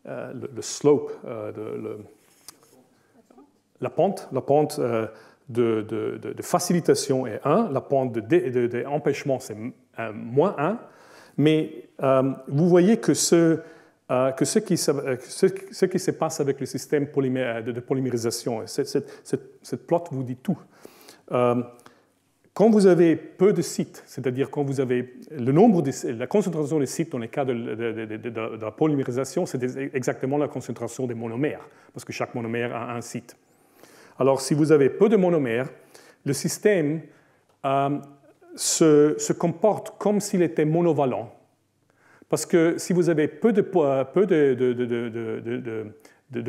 le slope, la pente de facilitation est 1, la pente d'empêchement c'est moins 1, mais vous voyez que ce qui se passe avec le système de polymérisation, cette plot vous dit tout. Quand vous avez peu de sites, c'est-à-dire quand vous avez la concentration des sites dans les cas de la polymérisation, c'est exactement la concentration des monomères, parce que chaque monomère a un site. Alors, si vous avez peu de monomères, le système se comporte comme s'il était monovalent. Parce que si vous avez peu de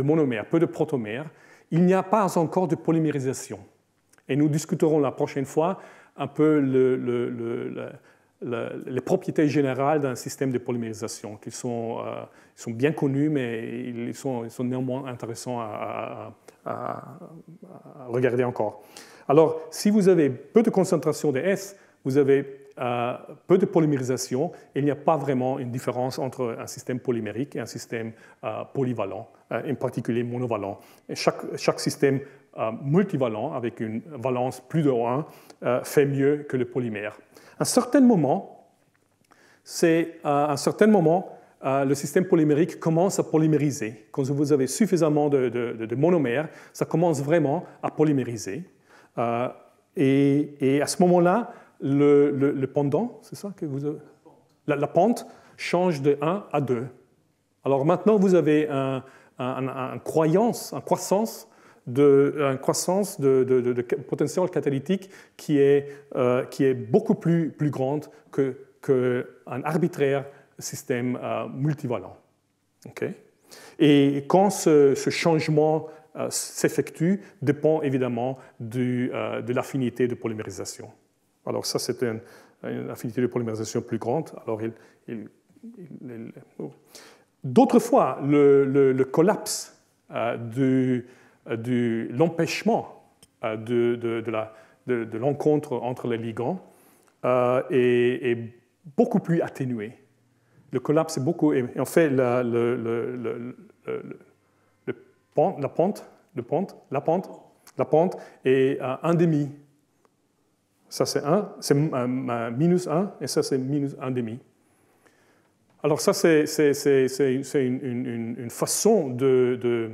monomères, peu de protomères, il n'y a pas encore de polymérisation. Et nous discuterons la prochaine fois un peu les propriétés générales d'un système de polymérisation, qui sont bien connus, mais ils sont néanmoins intéressants à regarder encore. Alors, si vous avez peu de concentration de S, vous avez peu de polymérisation, et il n'y a pas vraiment une différence entre un système polymérique et un système polyvalent, en particulier monovalent. Et chaque système multivalent, avec une valence plus de 1, fait mieux que le polymère. À un certain moment, le système polymérique commence à polymériser. Quand vous avez suffisamment de monomères, ça commence vraiment à polymériser. Et à ce moment-là, le pendant, c'est ça que vous avez, la pente change de 1 à 2. Alors maintenant, vous avez une croissance de potentiel catalytique qui est beaucoup plus grande qu'un arbitraire système multivalent. Okay? Et quand ce changement s'effectue, dépend évidemment de l'affinité de polymérisation. Alors ça, c'est une affinité de polymérisation plus grande. Alors, d'autres fois, le collapse de l'empêchement de l'encontre entre les ligands est beaucoup plus atténué. Le collapse est beaucoup... Et en fait, la pente est 1,5. Ça, c'est 1, c'est minus 1, et ça, c'est minus 1,5. Alors ça, c'est une façon de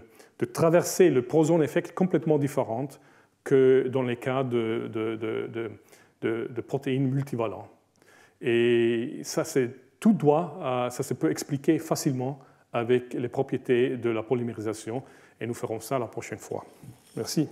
traverser le Poisson-effect complètement différente que dans les cas de protéines multivalentes. Et ça, ça se peut expliquer facilement avec les propriétés de la polymérisation, et nous ferons ça la prochaine fois. Merci.